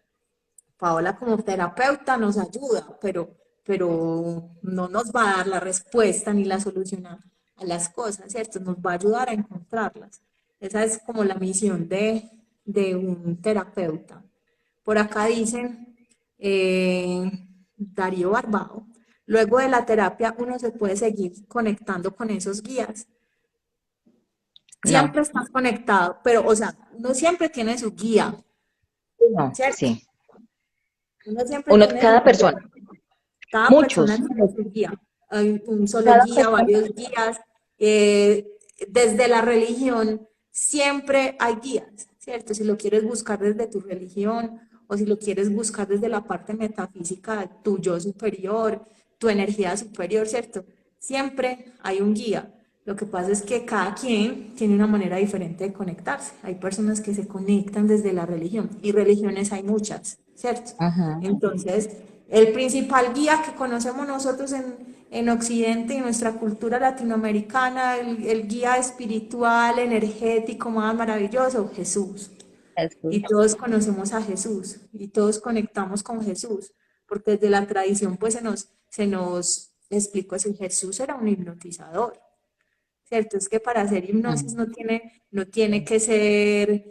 Paola como terapeuta nos ayuda, pero no nos va a dar la respuesta ni la solución a las cosas, ¿cierto? Nos va a ayudar a encontrarlas. Esa es como la misión de un terapeuta. Por acá dicen Darío Barbado, luego de la terapia uno se puede seguir conectando con esos guías. No, Siempre estás conectado, pero, o sea, uno siempre tiene su guía, no, ¿cierto? sí. Uno siempre Uno, tiene su cada guía. persona, Cada persona muchos, tiene su guía. Hay un solo cada guía, persona, varios guías. eh, Desde la religión siempre hay guías, ¿cierto? Si lo quieres buscar desde tu religión o si lo quieres buscar desde la parte metafísica, tu yo superior, tu energía superior, ¿cierto? Siempre hay un guía. Lo que pasa es que cada quien tiene una manera diferente de conectarse. Hay personas que se conectan desde la religión y religiones hay muchas, ¿cierto? ajá, Entonces, el principal guía que conocemos nosotros en Occidente y en nuestra cultura latinoamericana, el guía espiritual, energético más maravilloso, Jesús. Jesús. Y todos conocemos a Jesús y todos conectamos con Jesús, porque desde la tradición pues se nos explicó si Jesús era un hipnotizador, ¿cierto? Es que para hacer hipnosis Mm. no tiene que ser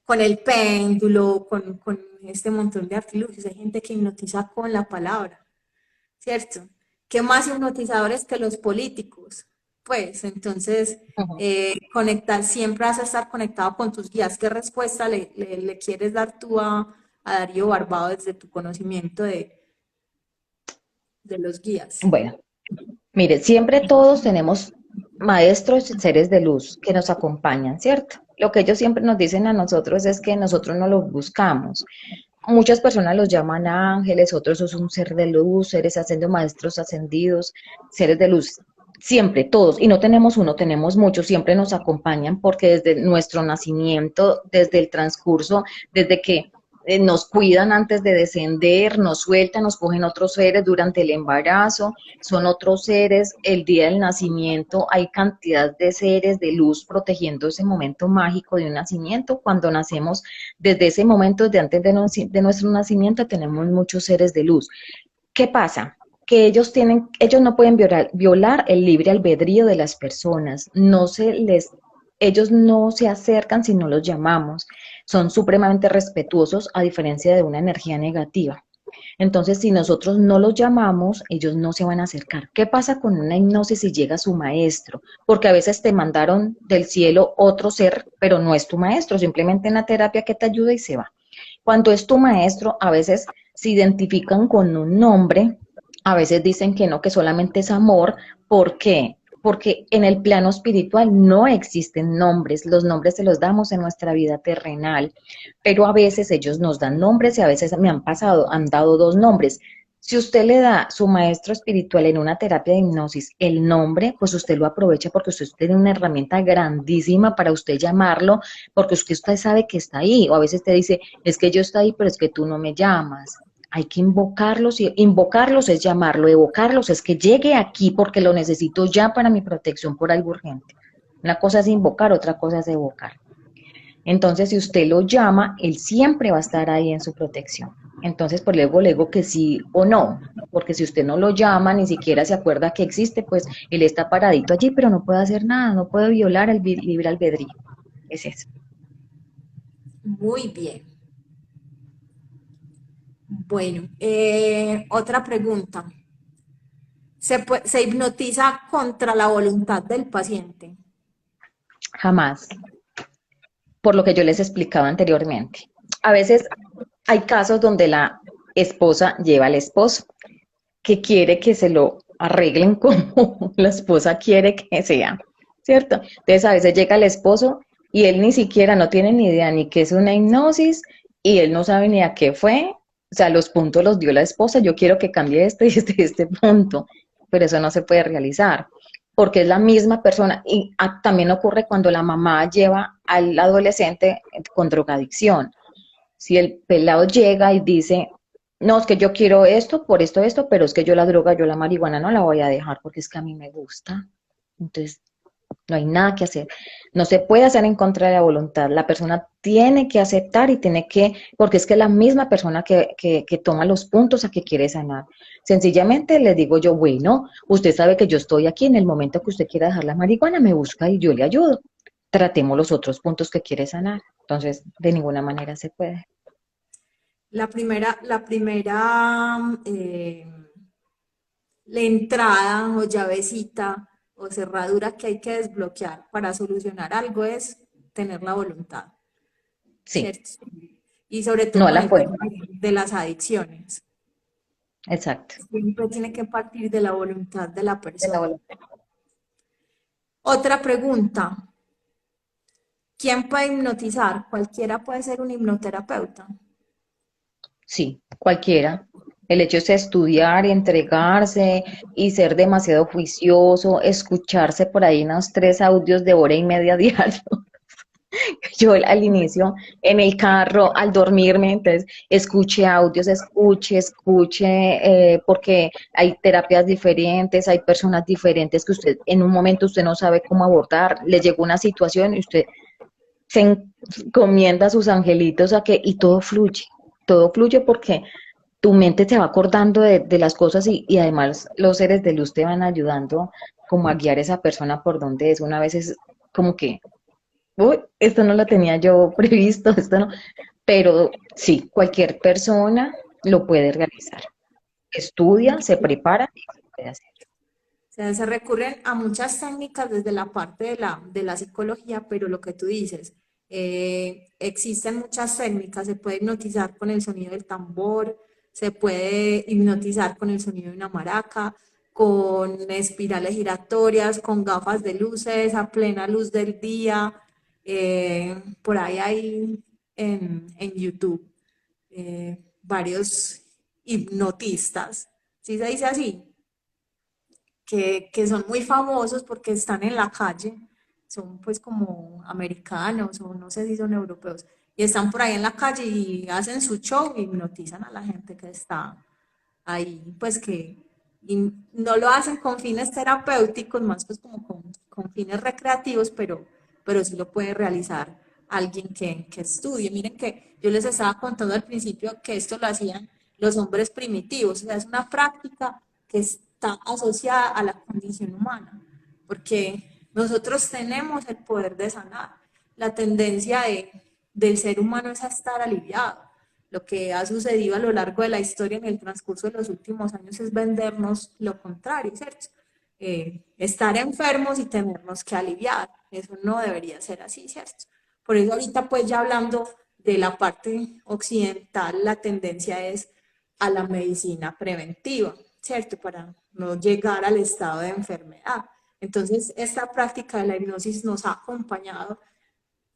con el péndulo, con este montón de artilugios. Hay gente que hipnotiza con la palabra, ¿cierto? ¿Qué más hipnotizadores que los políticos? Pues entonces, Ujú. conectar, siempre vas a estar conectado con tus guías. ¿Qué respuesta le quieres dar tú a Darío Barbado desde tu conocimiento de los guías? Bueno, mire, siempre todos tenemos maestros y seres de luz que nos acompañan, ¿cierto? Lo que ellos siempre nos dicen a nosotros es que nosotros no los buscamos. Muchas personas los llaman ángeles, otros son un ser de luz, seres ascendidos, maestros ascendidos, seres de luz. Siempre, todos, y no tenemos uno, tenemos muchos, siempre nos acompañan porque desde nuestro nacimiento, desde el transcurso, desde que nos cuidan antes de descender, nos sueltan, nos cogen otros seres durante el embarazo, son otros seres, el día del nacimiento hay cantidad de seres de luz protegiendo ese momento mágico de un nacimiento. Cuando nacemos, desde ese momento, desde antes de nuestro nacimiento, tenemos muchos seres de luz. ¿Qué pasa? Que ellos no pueden violar el libre albedrío de las personas, ellos no se acercan si no los llamamos, son supremamente respetuosos a diferencia de una energía negativa. Entonces, si nosotros no los llamamos, ellos no se van a acercar. ¿Qué pasa con una hipnosis si llega su maestro? Porque a veces te mandaron del cielo otro ser, pero no es tu maestro, simplemente en la terapia que te ayuda y se va. Cuando es tu maestro, a veces se identifican con un nombre, a veces dicen que no, que solamente es amor. ¿Por qué? Porque en el plano espiritual no existen nombres, los nombres se los damos en nuestra vida terrenal, pero a veces ellos nos dan nombres y a veces me han pasado, han dado dos nombres. Si usted le da a su maestro espiritual en una terapia de hipnosis el nombre, pues usted lo aprovecha porque usted tiene una herramienta grandísima para usted llamarlo, porque usted sabe que está ahí, o a veces te dice, es que yo estoy ahí, pero es que tú no me llamas. Hay que invocarlos y invocarlos es llamarlo, evocarlos es que llegue aquí porque lo necesito ya para mi protección por algo urgente. Una cosa es invocar, otra cosa es evocar. Entonces, si usted lo llama, él siempre va a estar ahí en su protección. Entonces, por luego le digo que sí o no, porque si usted no lo llama, ni siquiera se acuerda que existe, pues él está paradito allí, pero no puede hacer nada, no puede violar el libre albedrío. Es eso. Muy bien. Bueno, otra pregunta. ¿Se hipnotiza contra la voluntad del paciente? Jamás, por lo que yo les explicaba anteriormente. A veces hay casos donde la esposa lleva al esposo, que quiere que se lo arreglen como la esposa quiere que sea, ¿cierto? Entonces a veces llega el esposo y él ni siquiera no tiene ni idea ni qué es una hipnosis y él no sabe ni a qué fue O sea, los puntos los dio la esposa, yo quiero que cambie este y este punto, pero eso no se puede realizar, porque es la misma persona. Y también ocurre cuando la mamá lleva al adolescente con drogadicción. Si el pelado llega y dice, no, es que yo quiero esto, por esto, pero es que yo la droga, yo la marihuana no la voy a dejar porque es que a mí me gusta. Entonces, no hay nada que hacer. No se puede hacer en contra de la voluntad. La persona tiene que aceptar y tiene que, porque es que es la misma persona que toma los puntos a que quiere sanar. Sencillamente le digo yo, bueno, usted sabe que yo estoy aquí en el momento que usted quiera dejar la marihuana, me busca y yo le ayudo. Tratemos los otros puntos que quiere sanar. Entonces, de ninguna manera se puede. La primera, la entrada o llavecita o cerradura que hay que desbloquear para solucionar algo es tener la voluntad, Sí, ¿cierto? Y sobre todo no a con la el fuerza. tema de las adicciones. Exacto. Siempre tiene que partir de la voluntad de la De la persona. voluntad. Otra pregunta. ¿Quién puede hipnotizar? Cualquiera puede ser un hipnoterapeuta. Sí, cualquiera. El hecho es estudiar, entregarse y ser demasiado juicioso, escucharse por ahí unos 3 audios de hora y media diario. Yo al inicio, en el carro, al dormirme, entonces escuche audios, porque hay terapias diferentes, hay personas diferentes que usted en un momento usted no sabe cómo abordar, le llegó una situación y usted se encomienda a sus angelitos a que, y todo fluye porque tu mente te va acordando de las cosas y además los seres de luz te van ayudando como a guiar a esa persona por donde es. Una vez es como que, uy, esto no lo tenía yo previsto, esto no, pero sí, cualquier persona lo puede realizar. Estudia, se prepara y se puede hacer. O sea, se recurren a muchas técnicas desde la parte de la psicología, pero lo que tú dices, existen muchas técnicas, se puede hipnotizar con el sonido del tambor, se puede hipnotizar con el sonido de una maraca, con espirales giratorias, con gafas de luces a plena luz del día, por ahí hay en YouTube varios hipnotistas, ¿sí se dice así? Que son muy famosos porque están en la calle, son pues como americanos o no sé si son europeos, y están por ahí en la calle y hacen su show y hipnotizan a la gente que está ahí, pues que y no lo hacen con fines terapéuticos, más pues como con fines recreativos, pero sí lo puede realizar alguien que estudie. Miren que yo les estaba contando al principio que esto lo hacían los hombres primitivos, o sea, es una práctica que está asociada a la condición humana, porque nosotros tenemos el poder de sanar. La tendencia del ser humano es a estar aliviado. Lo que ha sucedido a lo largo de la historia en el transcurso de los últimos años es vendernos lo contrario, ¿cierto? Estar enfermos y tenernos que aliviar. Eso no debería ser así, ¿cierto? Por eso ahorita pues ya hablando de la parte occidental, la tendencia es a la medicina preventiva, ¿cierto? Para no llegar al estado de enfermedad. Entonces, esta práctica de la hipnosis nos ha acompañado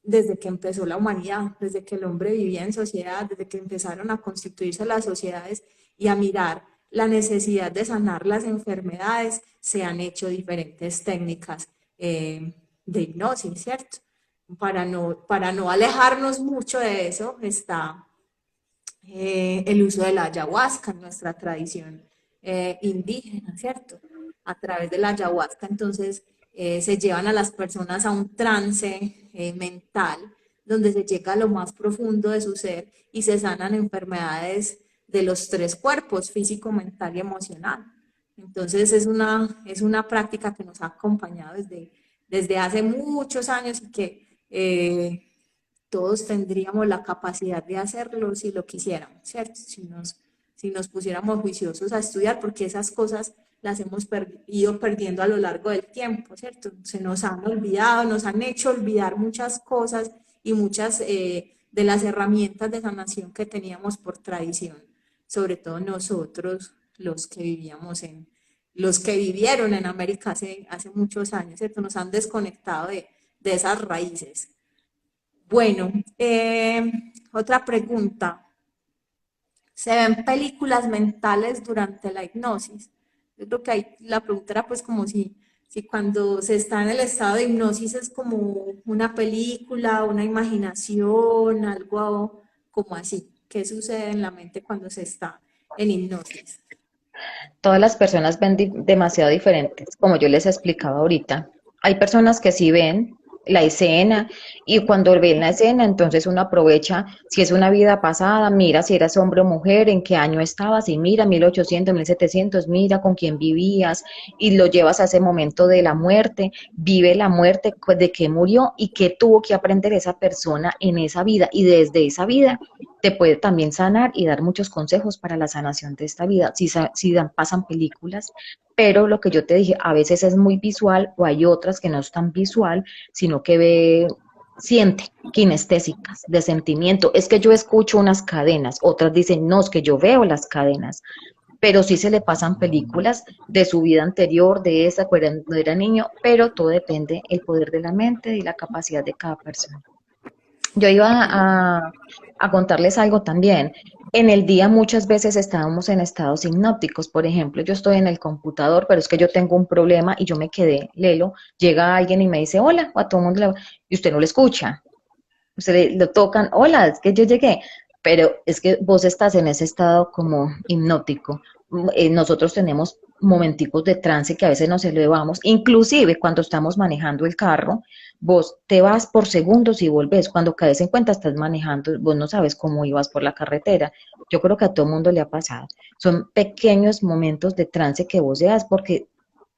desde que empezó la humanidad, desde que el hombre vivía en sociedad, desde que empezaron a constituirse las sociedades y a mirar la necesidad de sanar las enfermedades, se han hecho diferentes técnicas de hipnosis, ¿cierto? Para no alejarnos mucho de eso está el uso de la ayahuasca en nuestra tradición indígena, ¿cierto? A través de la ayahuasca, entonces se llevan a las personas a un trance mental donde se llega a lo más profundo de su ser y se sanan enfermedades de los tres cuerpos, físico, mental y emocional. Entonces es una práctica que nos ha acompañado desde hace muchos años y que todos tendríamos la capacidad de hacerlo si lo quisiéramos, ¿cierto? Si nos pusiéramos juiciosos a estudiar, porque esas cosas las hemos ido perdiendo a lo largo del tiempo, ¿cierto? Se nos han olvidado, nos han hecho olvidar muchas cosas y muchas de las herramientas de sanación que teníamos por tradición, sobre todo nosotros, los que vivieron en América hace muchos años, ¿cierto? Nos han desconectado de esas raíces. Bueno, otra pregunta. se ven películas mentales durante la hipnosis. Yo creo que ahí la pregunta era pues como si cuando se está en el estado de hipnosis es como una película, una imaginación, algo como así. ¿Qué sucede en la mente cuando se está en hipnosis? Todas las personas ven demasiado diferentes, como yo les explicaba ahorita. Hay personas que sí ven la escena y cuando ven la escena, entonces uno aprovecha si es una vida pasada, mira si eras hombre o mujer, en qué año estabas y mira 1800, 1700, mira con quién vivías y lo llevas a ese momento de la muerte, vive la muerte, pues, de qué murió y qué tuvo que aprender esa persona en esa vida y desde esa vida te puede también sanar y dar muchos consejos para la sanación de esta vida, si pasan películas, pero lo que yo te dije, a veces es muy visual o hay otras que no es tan visual, sino que siente, kinestésicas, de sentimiento. Es que yo escucho unas cadenas, otras dicen, no, es que yo veo las cadenas, pero sí se le pasan películas de su vida anterior, de esa, cuando era niño, pero todo depende del poder de la mente y la capacidad de cada persona. Yo iba a contarles algo también. En el día muchas veces estábamos en estados hipnóticos. Por ejemplo, yo estoy en el computador, pero es que yo tengo un problema y yo me quedé, Lelo, llega alguien y me dice, hola, o a todo el mundo y usted no le escucha. Usted lo tocan, hola, es que yo llegué, pero es que vos estás en ese estado como hipnótico. Nosotros tenemos momenticos de trance que a veces nos elevamos, inclusive cuando estamos manejando el carro, vos te vas por segundos y volvés, cuando caes en cuenta estás manejando, vos no sabes cómo ibas por la carretera. Yo creo que a todo el mundo le ha pasado. Son pequeños momentos de trance que vos das porque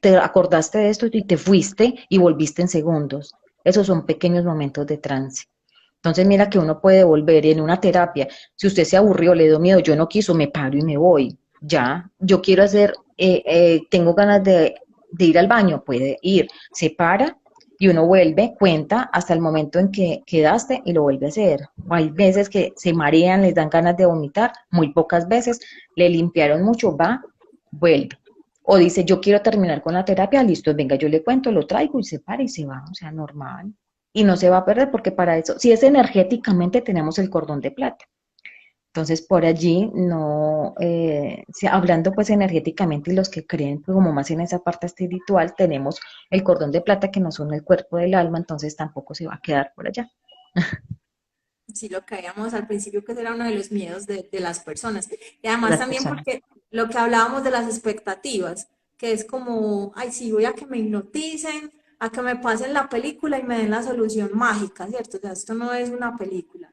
te acordaste de esto y te fuiste y volviste en segundos. Esos son pequeños momentos de trance. Entonces, mira que uno puede volver y en una terapia, si usted se aburrió, le dio miedo, yo no quiso, me paro y me voy. Ya, yo quiero hacer, tengo ganas de ir al baño, puede ir, se para y uno vuelve, cuenta hasta el momento en que quedaste y lo vuelve a hacer. Hay veces que se marean, les dan ganas de vomitar, muy pocas veces, le limpiaron mucho, va, vuelve. O dice, yo quiero terminar con la terapia, listo, venga, yo le cuento, lo traigo y se para y se va, o sea, normal y no se va a perder porque para eso, si es energéticamente, tenemos el cordón de plata. Entonces, por allí, no, hablando pues energéticamente y los que creen pues, como más en esa parte espiritual, tenemos el cordón de plata que nos une el cuerpo del alma, entonces tampoco se va a quedar por allá. Sí, lo que habíamos al principio, que era uno de los miedos de las personas. Y además Las también personas. porque lo que hablábamos de las expectativas, que es como, ay, sí, voy a que me hipnoticen, a que me pasen la película y me den la solución mágica, ¿cierto? O sea, esto no es una película.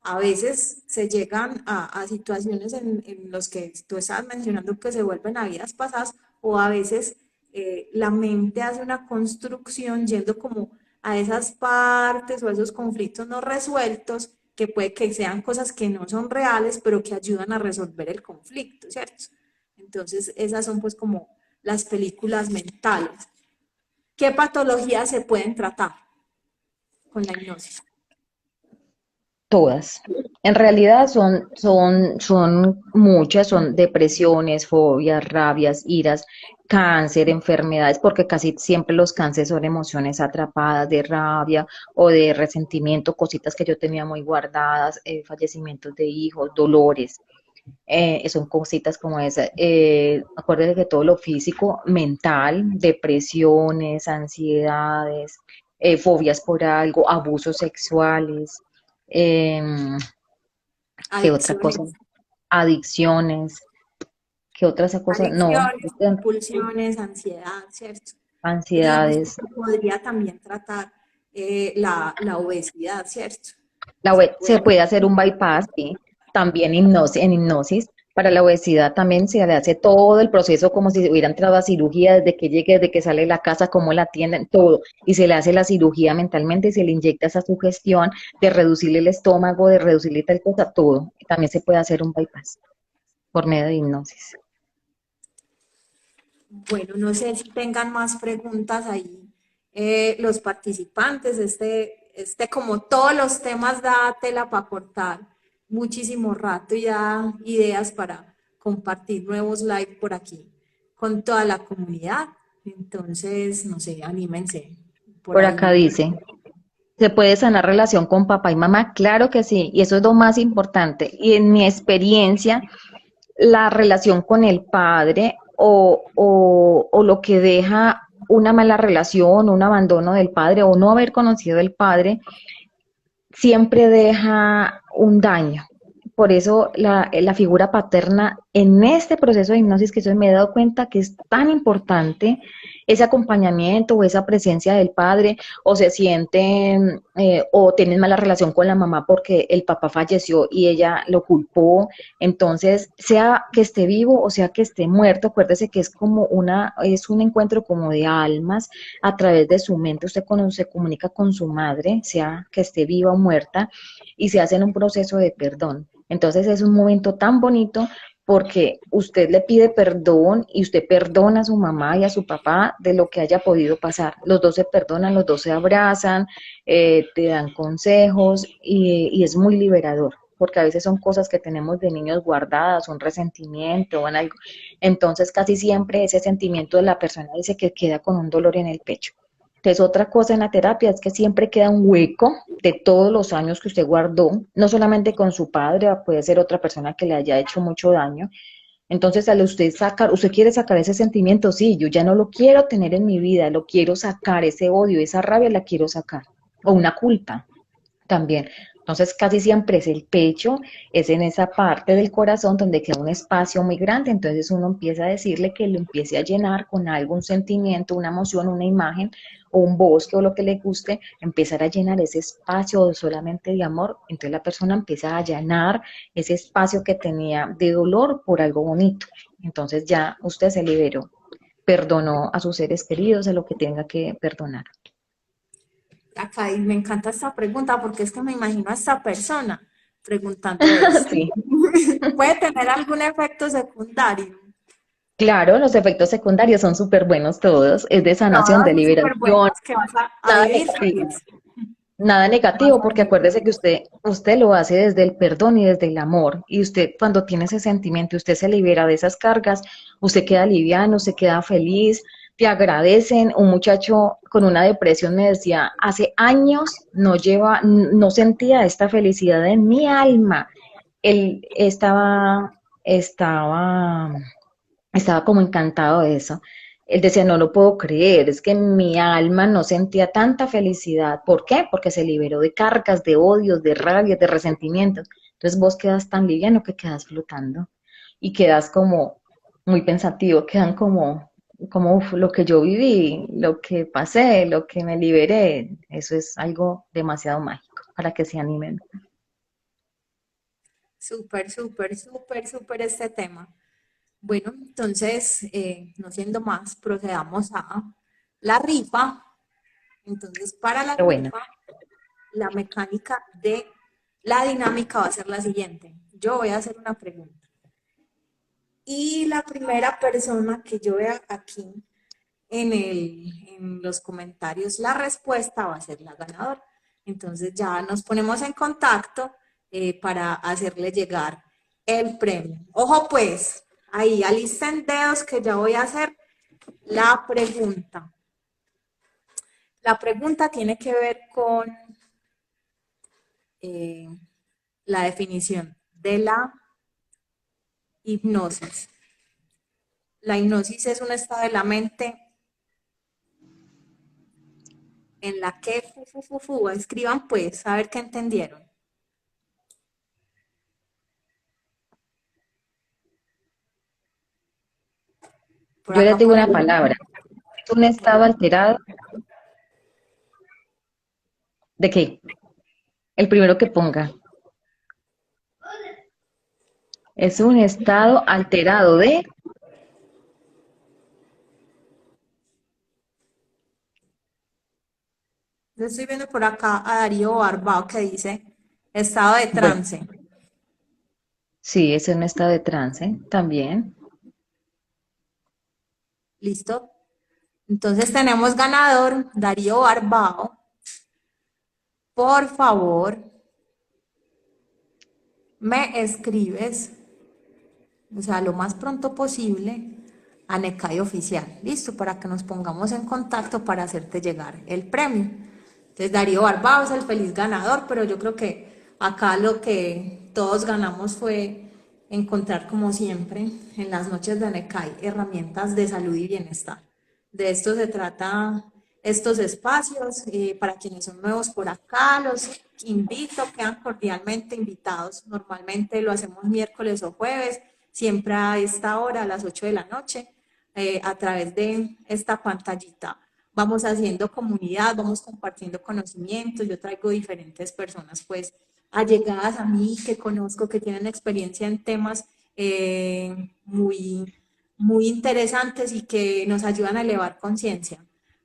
A veces se llegan a situaciones en los que tú estabas mencionando que se vuelven a vidas pasadas o a veces la mente hace una construcción yendo como a esas partes o a esos conflictos no resueltos que puede que sean cosas que no son reales, pero que ayudan a resolver el conflicto, ¿cierto? Entonces, esas son pues como las películas mentales. ¿Qué patologías se pueden tratar con la hipnosis? Todas. En realidad son muchas, son depresiones, fobias, rabias, iras, cáncer, enfermedades, porque casi siempre los cánceres son emociones atrapadas de rabia o de resentimiento, cositas que yo tenía muy guardadas, fallecimientos de hijos, dolores, son cositas como esas. Acuérdate que todo lo físico, mental, depresiones, ansiedades, fobias por algo, abusos sexuales. em, ¿Qué otra cosa? Adicciones. Adicciones. ¿Qué otras cosas? No, Adicciones, compulsiones, ansiedad, ¿cierto? Digamos que ansiedades. se podría también tratar la obesidad, ¿cierto? Se Se puede. puede hacer un bypass, ¿sí? También en hipnosis. Para la obesidad también se le hace todo el proceso como si hubiera entrado a cirugía desde que llegue, desde que sale de la casa, cómo la atienden, todo. Y se le hace la cirugía mentalmente y se le inyecta esa sugestión de reducirle el estómago, de reducirle tal cosa, todo. También se puede hacer un bypass por medio de hipnosis. Bueno, no sé si tengan más preguntas ahí los participantes. Como todos los temas, da tela para cortar muchísimo rato y da ideas para compartir nuevos live por aquí con toda la comunidad. Entonces, no sé, anímense por Por acá ahí. dice. ¿Se puede sanar relación con papá y mamá? Claro que sí, y eso es lo más importante. Y en mi experiencia, la relación con el padre o lo que deja una mala relación, un abandono del padre o no haber conocido al padre, siempre deja un daño. Por eso la figura paterna en este proceso de hipnosis que yo me he dado cuenta que es tan importante ese acompañamiento o esa presencia del padre o se sienten o tienen mala relación con la mamá porque el papá falleció y ella lo culpó. Entonces, sea que esté vivo o sea que esté muerto, acuérdese que es como es un encuentro como de almas a través de su mente. Usted cuando se comunica con su madre, sea que esté viva o muerta, y se hace en un proceso de perdón. Entonces es un momento tan bonito porque usted le pide perdón y usted perdona a su mamá y a su papá de lo que haya podido pasar. Los dos se perdonan, los dos se abrazan, te dan consejos y es muy liberador porque a veces son cosas que tenemos de niños guardadas, un resentimiento o en algo. Entonces casi siempre ese sentimiento de la persona dice que queda con un dolor en el pecho. Entonces, otra cosa en la terapia es que siempre queda un hueco de todos los años que usted guardó, no solamente con su padre, puede ser otra persona que le haya hecho mucho daño. Entonces, al usted sacar, usted quiere sacar ese sentimiento, sí, yo ya no lo quiero tener en mi vida, lo quiero sacar, ese odio, esa rabia la quiero sacar, o una culpa también. Entonces, casi siempre es el pecho, es en esa parte del corazón donde queda un espacio muy grande. Entonces, uno empieza a decirle que lo empiece a llenar con algún sentimiento, una emoción, una imagen o un bosque o lo que le guste, empezar a llenar ese espacio solamente de amor. Entonces, la persona empieza a llenar ese espacio que tenía de dolor por algo bonito. Entonces, ya usted se liberó, perdonó a sus seres queridos de lo que tenga que perdonar. Acá, y me encanta esta pregunta porque es que me imagino a esta persona preguntando esto. Sí. ¿Puede tener algún efecto secundario? Claro, los efectos secundarios son súper buenos todos, es de sanación, Todas de son súper liberación, buenas que vas a nada vivir negativo, feliz. nada Vas negativo, a porque vivir acuérdese que feliz. usted lo hace desde el perdón y desde el amor, y usted cuando tiene ese sentimiento, usted se libera de esas cargas, usted queda liviano, se queda feliz, te agradecen. Un muchacho con una depresión me decía, hace años no sentía esta felicidad en mi alma. Él estaba estaba como encantado de eso. Él decía, no lo puedo creer, es que mi alma no sentía tanta felicidad. ¿Por qué? Porque se liberó de cargas, de odios, de rabias, de resentimientos. Entonces vos quedas tan liviano que quedas flotando y quedas como muy pensativo, quedan como uf, lo que yo viví, lo que pasé, lo que me liberé. Eso es algo demasiado mágico para que se animen. Súper, súper, súper, súper este tema. Bueno, entonces, no siendo más, procedamos a la rifa. Entonces, para la Pero bueno, rifa, la mecánica de la dinámica va a ser la siguiente. Yo voy a hacer una pregunta. Y la primera persona que yo vea aquí en los comentarios la respuesta va a ser la ganadora. Entonces ya nos ponemos en contacto para hacerle llegar el premio. Ojo pues, ahí alisten dedos que ya voy a hacer la pregunta. La pregunta tiene que ver con eh, la definición de la hipnosis. La hipnosis es un estado de la mente en la que, escriban pues, a ver qué entendieron. Por yo les acá digo por una el... palabra. Es un estado alterado. ¿De qué? El primero que ponga. Es un estado alterado de... Yo estoy viendo por acá a Darío Barbao que dice estado de Bueno, trance. sí, es un estado de trance también. ¿Listo? Entonces tenemos ganador, Darío Barbao. Por favor, me escribes, o sea, lo más pronto posible, a Necai Oficial. ¿Listo? Para que nos pongamos en contacto para hacerte llegar el premio. Entonces Darío Barbado es el feliz ganador, pero yo creo que acá lo que todos ganamos fue encontrar, como siempre, en las noches de NECAI, herramientas de salud y bienestar. De esto se trata estos espacios. Para quienes son nuevos por acá, los invito, quedan cordialmente invitados. Normalmente lo hacemos miércoles o jueves, siempre a esta hora, a las 8 de la noche, a través de esta pantallita. Vamos haciendo comunidad, vamos compartiendo conocimientos. Yo traigo diferentes personas, pues, allegadas a mí, que conozco, que tienen experiencia en temas muy, muy interesantes y que nos ayudan a elevar conciencia,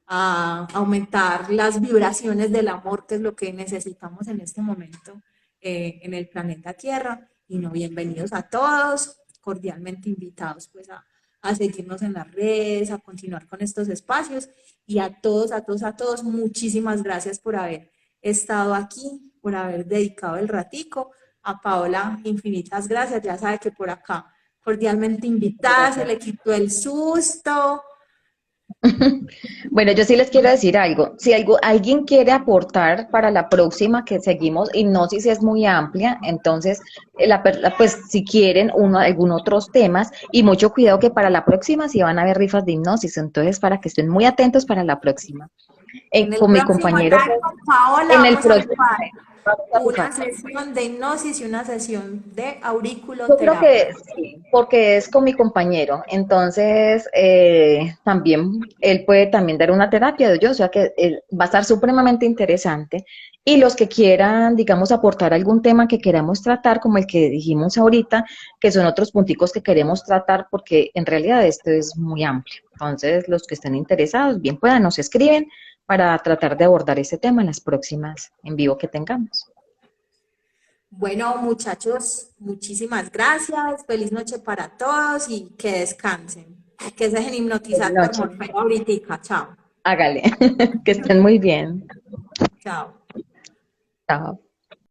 a aumentar las vibraciones del amor, que es lo que necesitamos en este momento en el planeta Tierra. Y no, bienvenidos a todos, cordialmente invitados pues a seguirnos en las redes, a continuar con estos espacios. Y a todos, a todos, a todos, muchísimas gracias por haber estado aquí, por haber dedicado el ratico. A Paola, infinitas gracias. Ya sabe que por acá, cordialmente invitada, se Gracias. le quitó el susto. Bueno, yo sí les quiero decir algo. Si alguien quiere aportar para la próxima que seguimos, hipnosis es muy amplia, entonces, pues si quieren algún otros temas, y mucho cuidado que para la próxima sí van a haber rifas de hipnosis, entonces para que estén muy atentos para la próxima. En el Con mi próximo compañero, live pues, con Paola en el vamos a próximo rifar vamos a una rifar. sesión de hipnosis y una sesión de Yo creo que auriculoterapia. sí, porque es con mi compañero. Entonces, también él puede también dar una terapia de yo, o sea que va a estar supremamente interesante. Y los que quieran, digamos, aportar algún tema que queramos tratar, como el que dijimos ahorita, que son otros punticos que queremos tratar, porque en realidad esto es muy amplio. Entonces, los que estén interesados, bien puedan, nos escriben para tratar de abordar ese tema en las próximas en vivo que tengamos. Bueno, muchachos, muchísimas gracias. Feliz noche para todos y que descansen. Que se dejen Buenas hipnotizar por noches. Morfeo ahorita. Chao. Hágale, que estén muy bien. Chao. Chao.